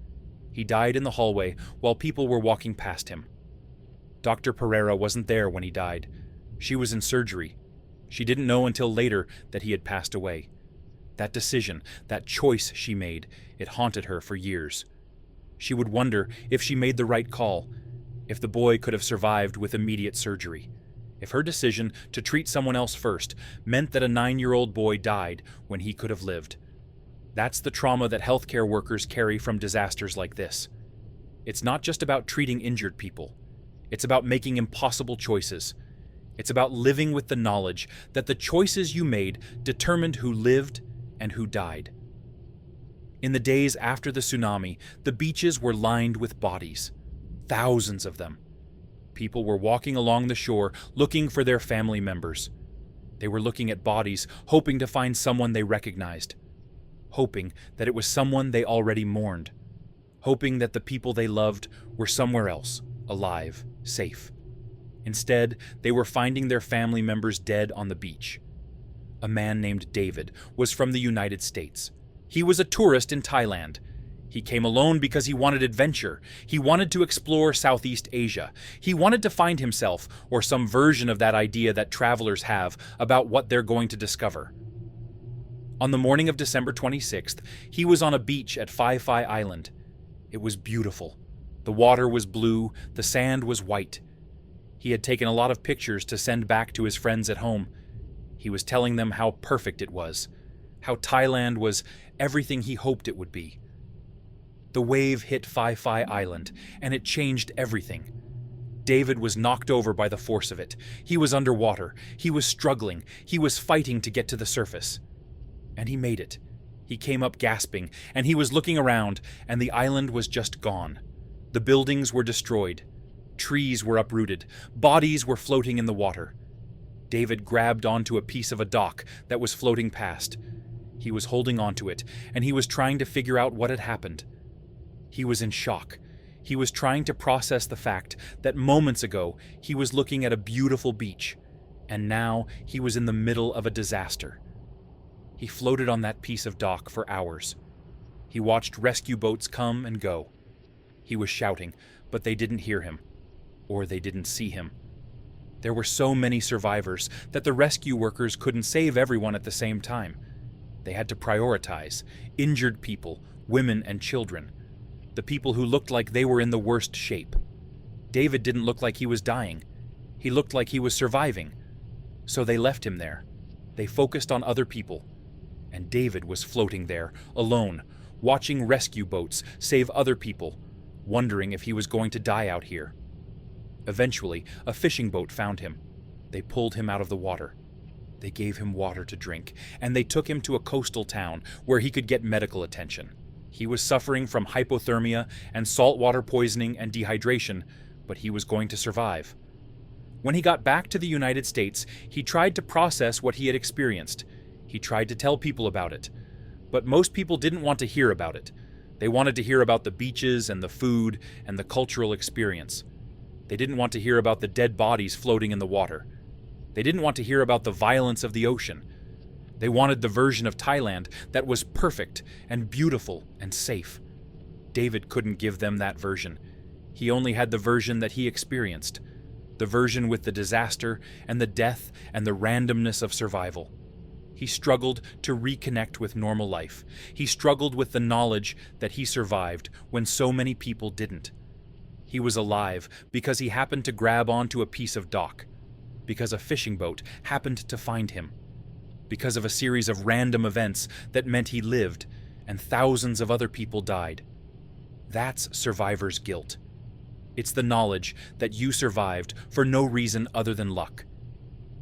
He died in the hallway while people were walking past him. Dr. Pereira wasn't there when he died. She was in surgery. She didn't know until later that he had passed away. That decision, that choice she made, it haunted her for years. She would wonder if she made the right call, if the boy could have survived with immediate surgery, if her decision to treat someone else first meant that a 9-year-old boy died when he could have lived. That's the trauma that healthcare workers carry from disasters like this. It's not just about treating injured people. It's about making impossible choices. It's about living with the knowledge that the choices you made determined who lived and who died. In the days after the tsunami, the beaches were lined with bodies. Thousands of them. People were walking along the shore looking for their family members. They were looking at bodies, hoping to find someone they recognized. Hoping that it was someone they already mourned. Hoping that the people they loved were somewhere else, alive, safe. Instead, they were finding their family members dead on the beach. A man named David was from the United States. He was a tourist in Thailand. He came alone because he wanted adventure. He wanted to explore Southeast Asia. He wanted to find himself, or some version of that idea that travelers have about what they're going to discover. On the morning of December 26th, he was on a beach at Phi Phi Island. It was beautiful. The water was blue, the sand was white. He had taken a lot of pictures to send back to his friends at home. He was telling them how perfect it was, how Thailand was everything he hoped it would be. The wave hit Phi Phi Island, and it changed everything. David was knocked over by the force of it. He was underwater. He was struggling. He was fighting to get to the surface. And he made it. He came up gasping, and he was looking around, and the island was just gone. The buildings were destroyed. Trees were uprooted. Bodies were floating in the water. David grabbed onto a piece of a dock that was floating past. He was holding onto it, and he was trying to figure out what had happened. He was in shock. He was trying to process the fact that moments ago he was looking at a beautiful beach, and now he was in the middle of a disaster. He floated on that piece of dock for hours. He watched rescue boats come and go. He was shouting, but they didn't hear him, or they didn't see him. There were so many survivors that the rescue workers couldn't save everyone at the same time. They had to prioritize injured people, women and children, the people who looked like they were in the worst shape. David didn't look like he was dying. He looked like he was surviving. So they left him there. They focused on other people. And David was floating there, alone, watching rescue boats save other people, wondering if he was going to die out here. Eventually, a fishing boat found him. They pulled him out of the water. They gave him water to drink, and they took him to a coastal town where he could get medical attention. He was suffering from hypothermia and saltwater poisoning and dehydration, but he was going to survive. When he got back to the United States, he tried to process what he had experienced. He tried to tell people about it. But most people didn't want to hear about it. They wanted to hear about the beaches and the food and the cultural experience. They didn't want to hear about the dead bodies floating in the water. They didn't want to hear about the violence of the ocean. They wanted the version of Thailand that was perfect and beautiful and safe. David couldn't give them that version. He only had the version that he experienced, the version with the disaster and the death and the randomness of survival. He struggled to reconnect with normal life. He struggled with the knowledge that he survived when so many people didn't. He was alive because he happened to grab onto a piece of dock, because a fishing boat happened to find him, because of a series of random events that meant he lived and thousands of other people died. That's survivor's guilt. It's the knowledge that you survived for no reason other than luck.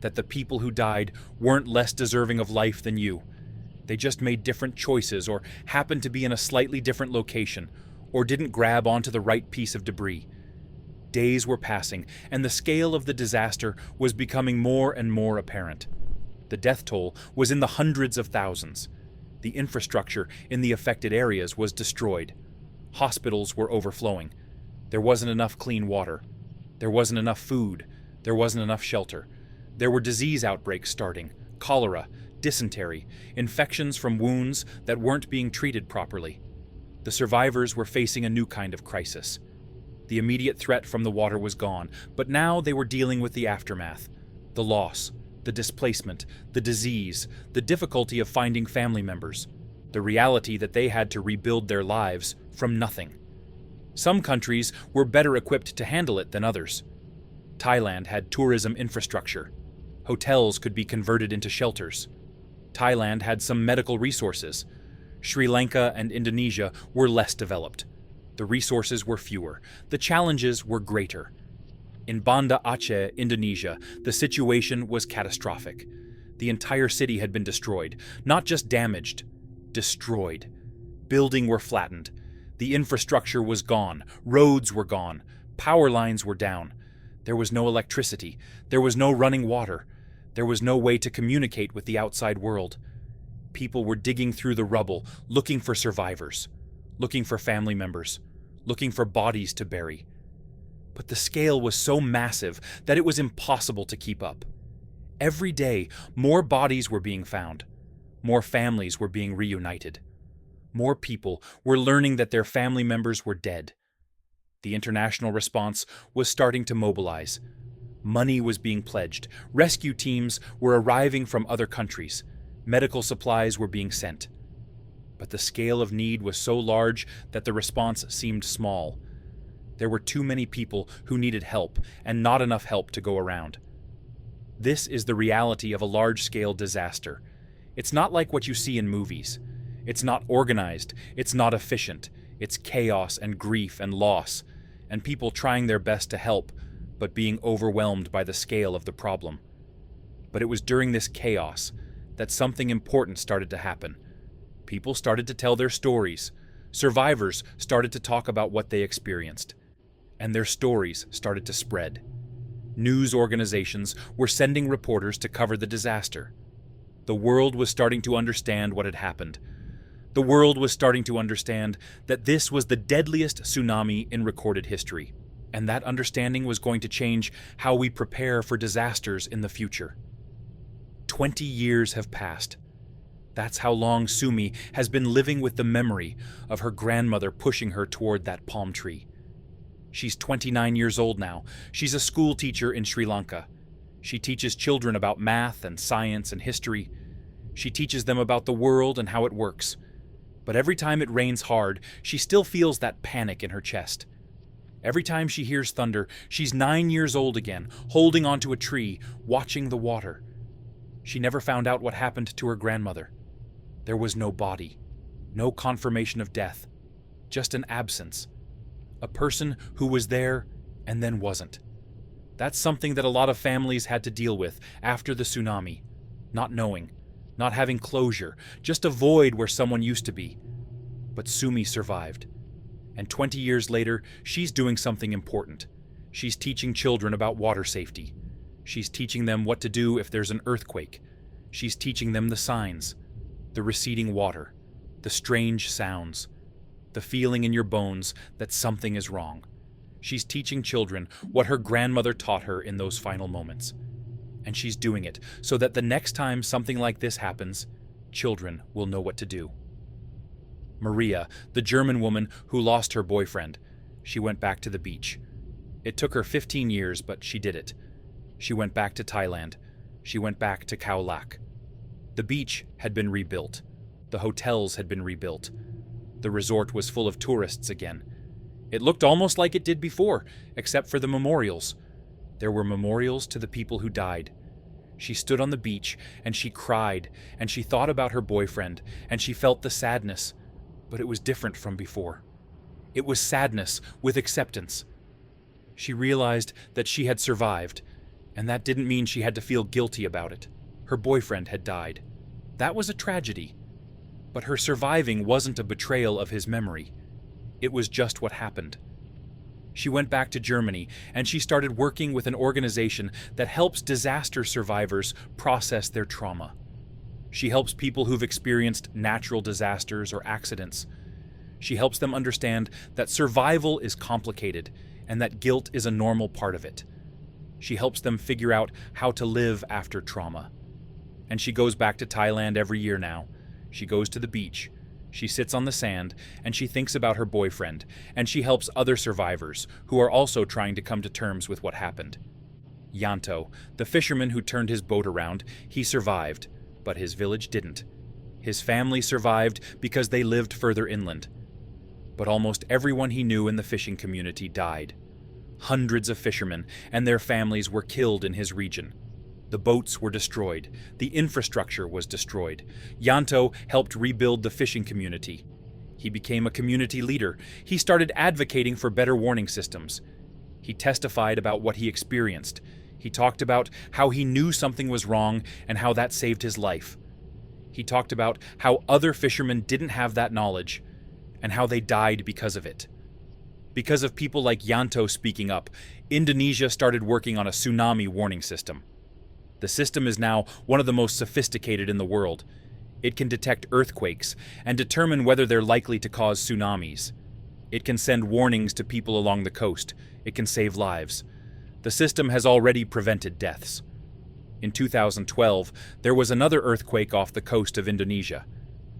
That the people who died weren't less deserving of life than you. They just made different choices or happened to be in a slightly different location or didn't grab onto the right piece of debris. Days were passing, and the scale of the disaster was becoming more and more apparent. The death toll was in the hundreds of thousands. The infrastructure in the affected areas was destroyed. Hospitals were overflowing. There wasn't enough clean water. There wasn't enough food. There wasn't enough shelter. There were disease outbreaks starting, cholera, dysentery, infections from wounds that weren't being treated properly. The survivors were facing a new kind of crisis. The immediate threat from the water was gone, but now they were dealing with the aftermath, the loss, the displacement, the disease, the difficulty of finding family members, the reality that they had to rebuild their lives from nothing. Some countries were better equipped to handle it than others. Thailand had tourism infrastructure. Hotels could be converted into shelters. Thailand had some medical resources. Sri Lanka and Indonesia were less developed. The resources were fewer. The challenges were greater. In Banda Aceh, Indonesia, the situation was catastrophic. The entire city had been destroyed, not just damaged, destroyed. Buildings were flattened. The infrastructure was gone. Roads were gone. Power lines were down. There was no electricity. There was no running water. There was no way to communicate with the outside world. People were digging through the rubble, looking for survivors, looking for family members, looking for bodies to bury. But the scale was so massive that it was impossible to keep up. Every day, more bodies were being found. More families were being reunited. More people were learning that their family members were dead. The international response was starting to mobilize. Money was being pledged. Rescue teams were arriving from other countries. Medical supplies were being sent. But the scale of need was so large that the response seemed small. There were too many people who needed help, and not enough help to go around. This is the reality of a large-scale disaster. It's not like what you see in movies. It's not organized. It's not efficient. It's chaos and grief and loss, and people trying their best to help, but being overwhelmed by the scale of the problem. But it was during this chaos that something important started to happen. People started to tell their stories. Survivors started to talk about what they experienced. And their stories started to spread. News organizations were sending reporters to cover the disaster. The world was starting to understand what had happened. The world was starting to understand that this was the deadliest tsunami in recorded history, and that understanding was going to change how we prepare for disasters in the future. 20 years have passed. That's how long Sumi has been living with the memory of her grandmother pushing her toward that palm tree. She's 29 years old now. She's a school teacher in Sri Lanka. She teaches children about math and science and history. She teaches them about the world and how it works. But every time it rains hard, she still feels that panic in her chest. Every time she hears thunder, she's 9 years old again, holding onto a tree, watching the water. She never found out what happened to her grandmother. There was no body, no confirmation of death, just an absence. A person who was there and then wasn't. That's something that a lot of families had to deal with after the tsunami. Not knowing, not having closure, just a void where someone used to be. But Sumi survived. And 20 years later, she's doing something important. She's teaching children about water safety. She's teaching them what to do if there's an earthquake. She's teaching them the signs, the receding water, the strange sounds, the feeling in your bones that something is wrong. She's teaching children what her grandmother taught her in those final moments. And she's doing it so that the next time something like this happens, children will know what to do. Maria, the German woman who lost her boyfriend, she went back to the beach. It took her 15 years, but she did it. She went back to Thailand. She went back to Khao Lak. The beach had been rebuilt. The hotels had been rebuilt. The resort was full of tourists again. It looked almost like it did before, except for the memorials. There were memorials to the people who died. She stood on the beach, and she cried, and she thought about her boyfriend, and she felt the sadness, but it was different from before. It was sadness with acceptance. She realized that she had survived, and that didn't mean she had to feel guilty about it. Her boyfriend had died. That was a tragedy. But her surviving wasn't a betrayal of his memory. It was just what happened. She went back to Germany, and she started working with an organization that helps disaster survivors process their trauma. She helps people who've experienced natural disasters or accidents. She helps them understand that survival is complicated and that guilt is a normal part of it. She helps them figure out how to live after trauma. And she goes back to Thailand every year now. She goes to the beach. She sits on the sand, and she thinks about her boyfriend, and she helps other survivors who are also trying to come to terms with what happened. Yanto, the fisherman who turned his boat around, he survived, but his village didn't. His family survived because they lived further inland. But almost everyone he knew in the fishing community died. Hundreds of fishermen and their families were killed in his region. The boats were destroyed. The infrastructure was destroyed. Yanto helped rebuild the fishing community. He became a community leader. He started advocating for better warning systems. He testified about what he experienced. He talked about how he knew something was wrong and how that saved his life. He talked about how other fishermen didn't have that knowledge and how they died because of it. Because of people like Yanto speaking up, Indonesia started working on a tsunami warning system. The system is now one of the most sophisticated in the world. It can detect earthquakes and determine whether they're likely to cause tsunamis. It can send warnings to people along the coast. It can save lives. The system has already prevented deaths. In 2012, there was another earthquake off the coast of Indonesia.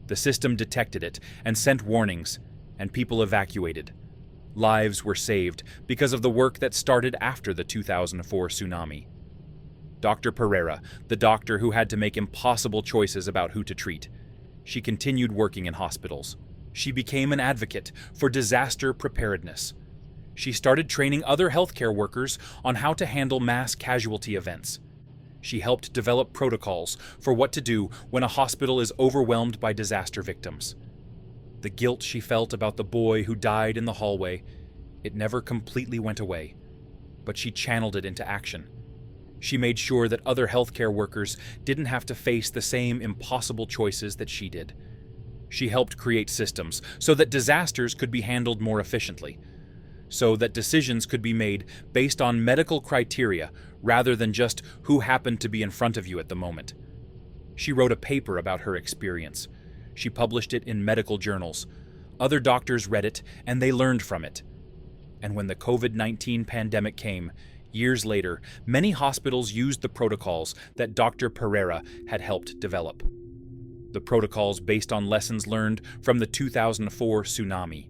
The system detected it and sent warnings, and people evacuated. Lives were saved because of the work that started after the 2004 tsunami. Dr. Pereira, the doctor who had to make impossible choices about who to treat. She continued working in hospitals. She became an advocate for disaster preparedness. She started training other healthcare workers on how to handle mass casualty events. She helped develop protocols for what to do when a hospital is overwhelmed by disaster victims. The guilt she felt about the boy who died in the hallway, it never completely went away, but she channeled it into action. She made sure that other healthcare workers didn't have to face the same impossible choices that she did. She helped create systems so that disasters could be handled more efficiently, so that decisions could be made based on medical criteria rather than just who happened to be in front of you at the moment. She wrote a paper about her experience. She published it in medical journals. Other doctors read it, and they learned from it. And when the COVID-19 pandemic came, years later, many hospitals used the protocols that Dr. Pereira had helped develop. The protocols based on lessons learned from the 2004 tsunami.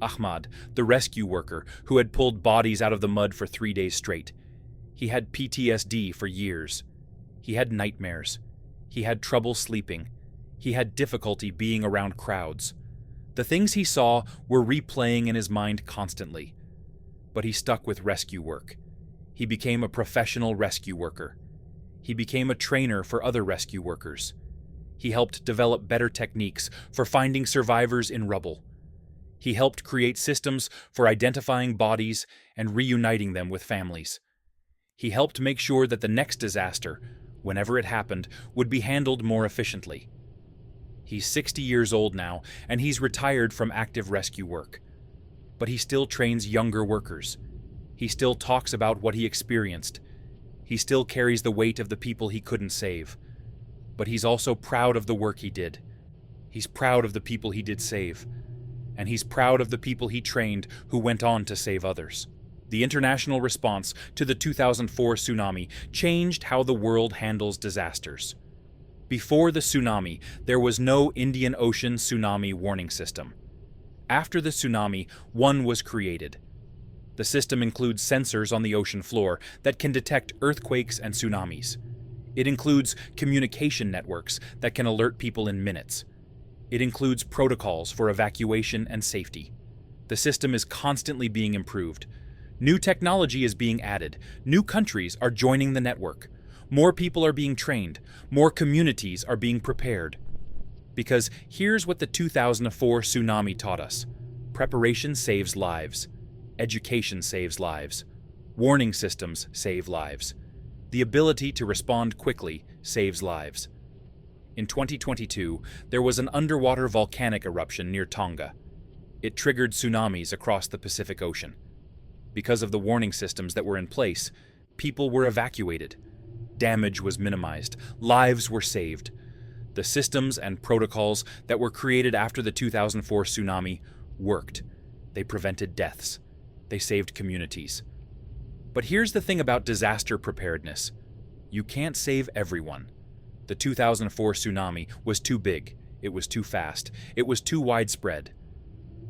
Ahmad, the rescue worker who had pulled bodies out of the mud for 3 days straight. He had PTSD for years. He had nightmares. He had trouble sleeping. He had difficulty being around crowds. The things he saw were replaying in his mind constantly. But he stuck with rescue work. He became a professional rescue worker. He became a trainer for other rescue workers. He helped develop better techniques for finding survivors in rubble. He helped create systems for identifying bodies and reuniting them with families. He helped make sure that the next disaster, whenever it happened, would be handled more efficiently. He's 60 years old now, and he's retired from active rescue work. But he still trains younger workers. He still talks about what he experienced. He still carries the weight of the people he couldn't save. But he's also proud of the work he did. He's proud of the people he did save. And he's proud of the people he trained who went on to save others. The international response to the 2004 tsunami changed how the world handles disasters. Before the tsunami, there was no Indian Ocean tsunami warning system. After the tsunami, one was created. The system includes sensors on the ocean floor that can detect earthquakes and tsunamis. It includes communication networks that can alert people in minutes. It includes protocols for evacuation and safety. The system is constantly being improved. New technology is being added. New countries are joining the network. More people are being trained. More communities are being prepared. Because here's what the 2004 tsunami taught us. Preparation saves lives. Education saves lives. Warning systems save lives. The ability to respond quickly saves lives. In 2022, there was an underwater volcanic eruption near Tonga. It triggered tsunamis across the Pacific Ocean. Because of the warning systems that were in place, people were evacuated. Damage was minimized. Lives were saved. The systems and protocols that were created after the 2004 tsunami worked. They prevented deaths. They saved communities. But here's the thing about disaster preparedness. You can't save everyone. The 2004 tsunami was too big. It was too fast. It was too widespread.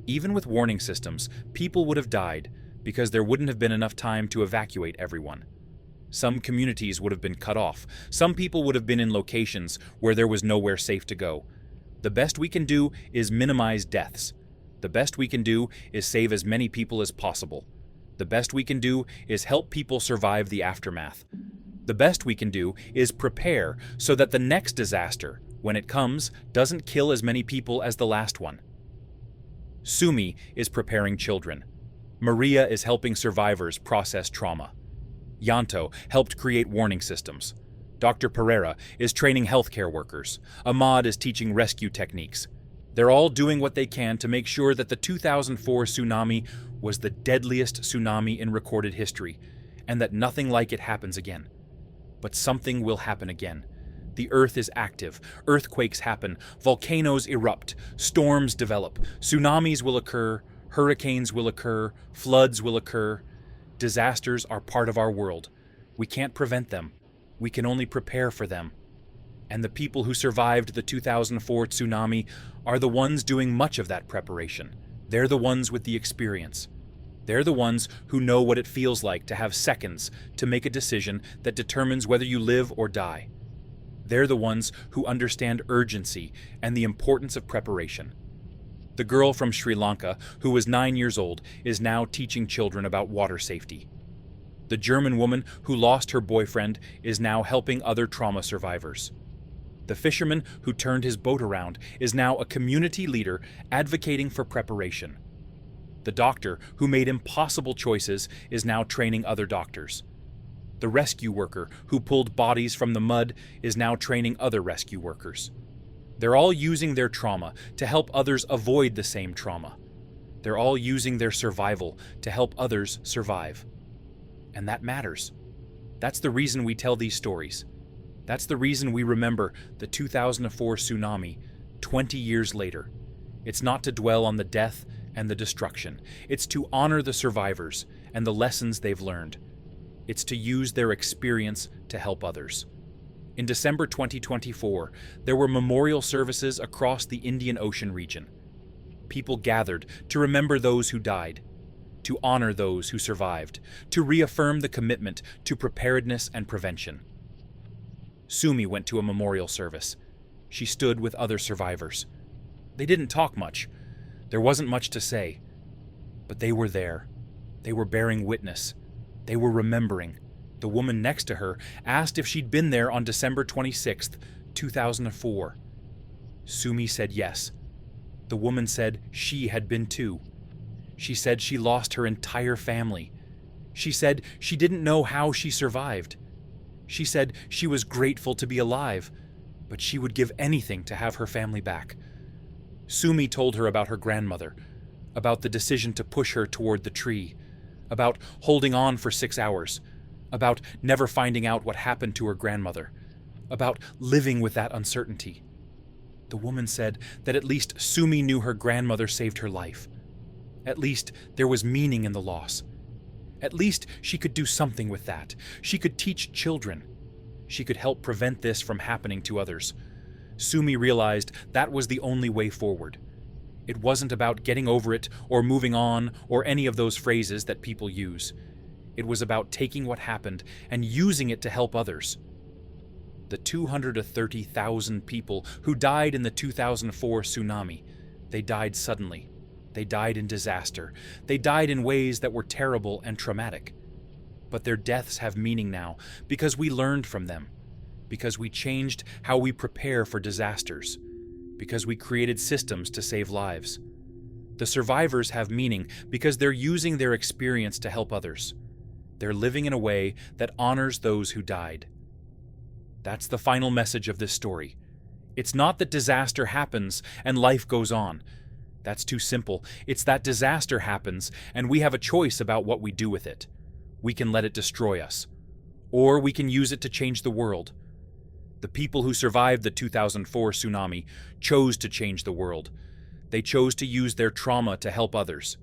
Even with warning systems, people would have died because there wouldn't have been enough time to evacuate everyone. Some communities would have been cut off. Some people would have been in locations where there was nowhere safe to go. The best we can do is minimize deaths. The best we can do is save as many people as possible. The best we can do is help people survive the aftermath. The best we can do is prepare so that the next disaster, when it comes, doesn't kill as many people as the last one. Sumi is preparing children. Maria is helping survivors process trauma. Yanto helped create warning systems. Dr. Pereira is training healthcare workers. Ahmad is teaching rescue techniques. They're all doing what they can to make sure that the 2004 tsunami was the deadliest tsunami in recorded history, and that nothing like it happens again. But something will happen again. The Earth is active, earthquakes happen, volcanoes erupt, storms develop, tsunamis will occur, hurricanes will occur, floods will occur. Disasters are part of our world. We can't prevent them. We can only prepare for them. And the people who survived the 2004 tsunami are the ones doing much of that preparation. They're the ones with the experience. They're the ones who know what it feels like to have seconds to make a decision that determines whether you live or die. They're the ones who understand urgency and the importance of preparation. The girl from Sri Lanka, who was 9 years old, is now teaching children about water safety. The German woman who lost her boyfriend is now helping other trauma survivors. The fisherman who turned his boat around is now a community leader advocating for preparation. The doctor who made impossible choices is now training other doctors. The rescue worker who pulled bodies from the mud is now training other rescue workers. They're all using their trauma to help others avoid the same trauma. They're all using their survival to help others survive. And that matters. That's the reason we tell these stories. That's the reason we remember the 2004 tsunami 20 years later. It's not to dwell on the death and the destruction. It's to honor the survivors and the lessons they've learned. It's to use their experience to help others. In December 2024, there were memorial services across the Indian Ocean region. People gathered to remember those who died, to honor those who survived, to reaffirm the commitment to preparedness and prevention. Sumi went to a memorial service. She stood with other survivors. They didn't talk much. There wasn't much to say. But they were there. They were bearing witness. They were remembering. The woman next to her asked if she'd been there on December 26th, 2004. Sumi said yes. The woman said she had been too. She said she lost her entire family. She said she didn't know how she survived. She said she was grateful to be alive, but she would give anything to have her family back. Sumi told her about her grandmother, about the decision to push her toward the tree, about holding on for 6 hours, about never finding out what happened to her grandmother, about living with that uncertainty. The woman said that at least Sumi knew her grandmother saved her life. At least there was meaning in the loss. At least she could do something with that. She could teach children. She could help prevent this from happening to others. Sumi realized that was the only way forward. It wasn't about getting over it or moving on or any of those phrases that people use. It was about taking what happened and using it to help others. The 230,000 people who died in the 2004 tsunami, they died suddenly. They died in disaster. They died in ways that were terrible and traumatic. But their deaths have meaning now because we learned from them, because we changed how we prepare for disasters, because we created systems to save lives. The survivors have meaning because they're using their experience to help others. They're living in a way that honors those who died. That's the final message of this story. It's not that disaster happens and life goes on. That's too simple. It's that disaster happens and we have a choice about what we do with it. We can let it destroy us, or we can use it to change the world. The people who survived the 2004 tsunami chose to change the world. They chose to use their trauma to help others.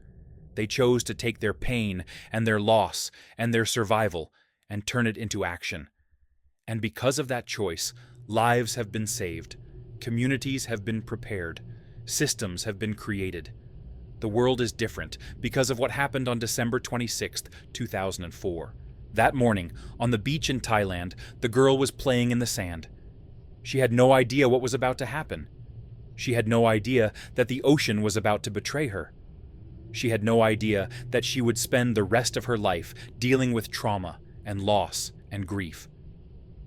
They chose to take their pain and their loss and their survival and turn it into action. And because of that choice, lives have been saved, communities have been prepared, systems have been created. The world is different because of what happened on December 26, 2004. That morning, on the beach in Thailand, the girl was playing in the sand. She had no idea what was about to happen. She had no idea that the ocean was about to betray her. She had no idea that she would spend the rest of her life dealing with trauma and loss and grief.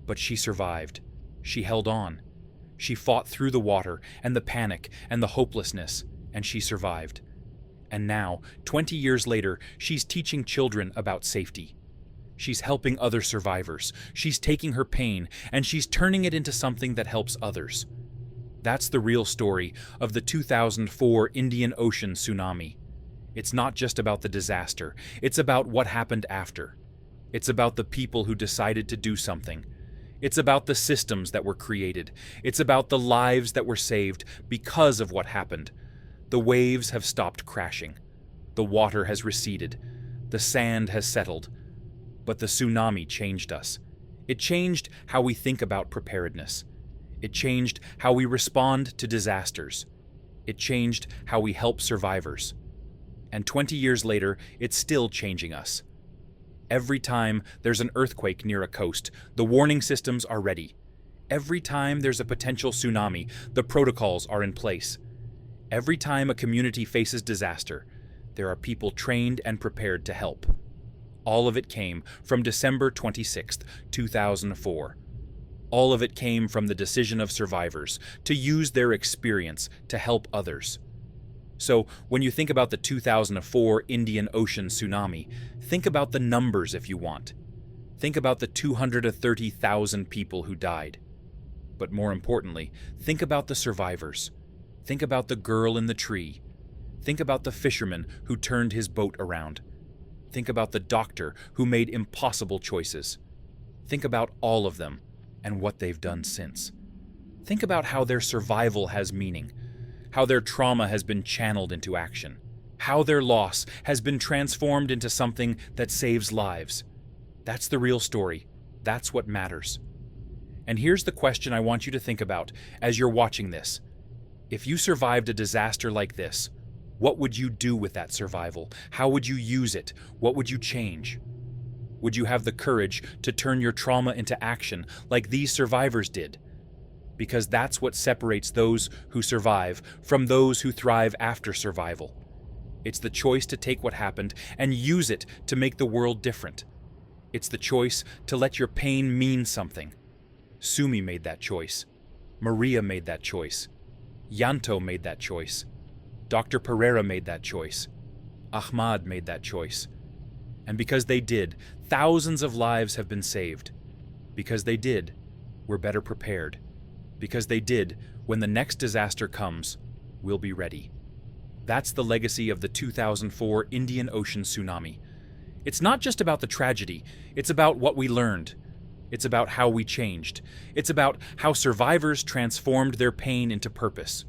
But she survived. She held on. She fought through the water and the panic and the hopelessness, and she survived. And now, 20 years later, she's teaching children about safety. She's helping other survivors. She's taking her pain, and she's turning it into something that helps others. That's the real story of the 2004 Indian Ocean tsunami. It's not just about the disaster. It's about what happened after. It's about the people who decided to do something. It's about the systems that were created. It's about the lives that were saved because of what happened. The waves have stopped crashing. The water has receded. The sand has settled. But the tsunami changed us. It changed how we think about preparedness. It changed how we respond to disasters. It changed how we help survivors. And 20 years later, it's still changing us. Every time there's an earthquake near a coast, the warning systems are ready. Every time there's a potential tsunami, the protocols are in place. Every time a community faces disaster, there are people trained and prepared to help. All of it came from December 26, 2004. All of it came from the decision of survivors to use their experience to help others. So, when you think about the 2004 Indian Ocean tsunami, think about the numbers if you want. Think about the 230,000 people who died. But more importantly, think about the survivors. Think about the girl in the tree. Think about the fisherman who turned his boat around. Think about the doctor who made impossible choices. Think about all of them and what they've done since. Think about how their survival has meaning, how their trauma has been channeled into action, how their loss has been transformed into something that saves lives. That's the real story. That's what matters. And here's the question I want you to think about as you're watching this. If you survived a disaster like this, what would you do with that survival? How would you use it? What would you change? Would you have the courage to turn your trauma into action like these survivors did? Because that's what separates those who survive from those who thrive after survival. It's the choice to take what happened and use it to make the world different. It's the choice to let your pain mean something. Sumi made that choice. Maria made that choice. Yanto made that choice. Dr. Pereira made that choice. Ahmad made that choice. And because they did, thousands of lives have been saved. Because they did, we're better prepared. Because they did, when the next disaster comes, we'll be ready. That's the legacy of the 2004 Indian Ocean tsunami. It's not just about the tragedy, it's about what we learned. It's about how we changed. It's about how survivors transformed their pain into purpose.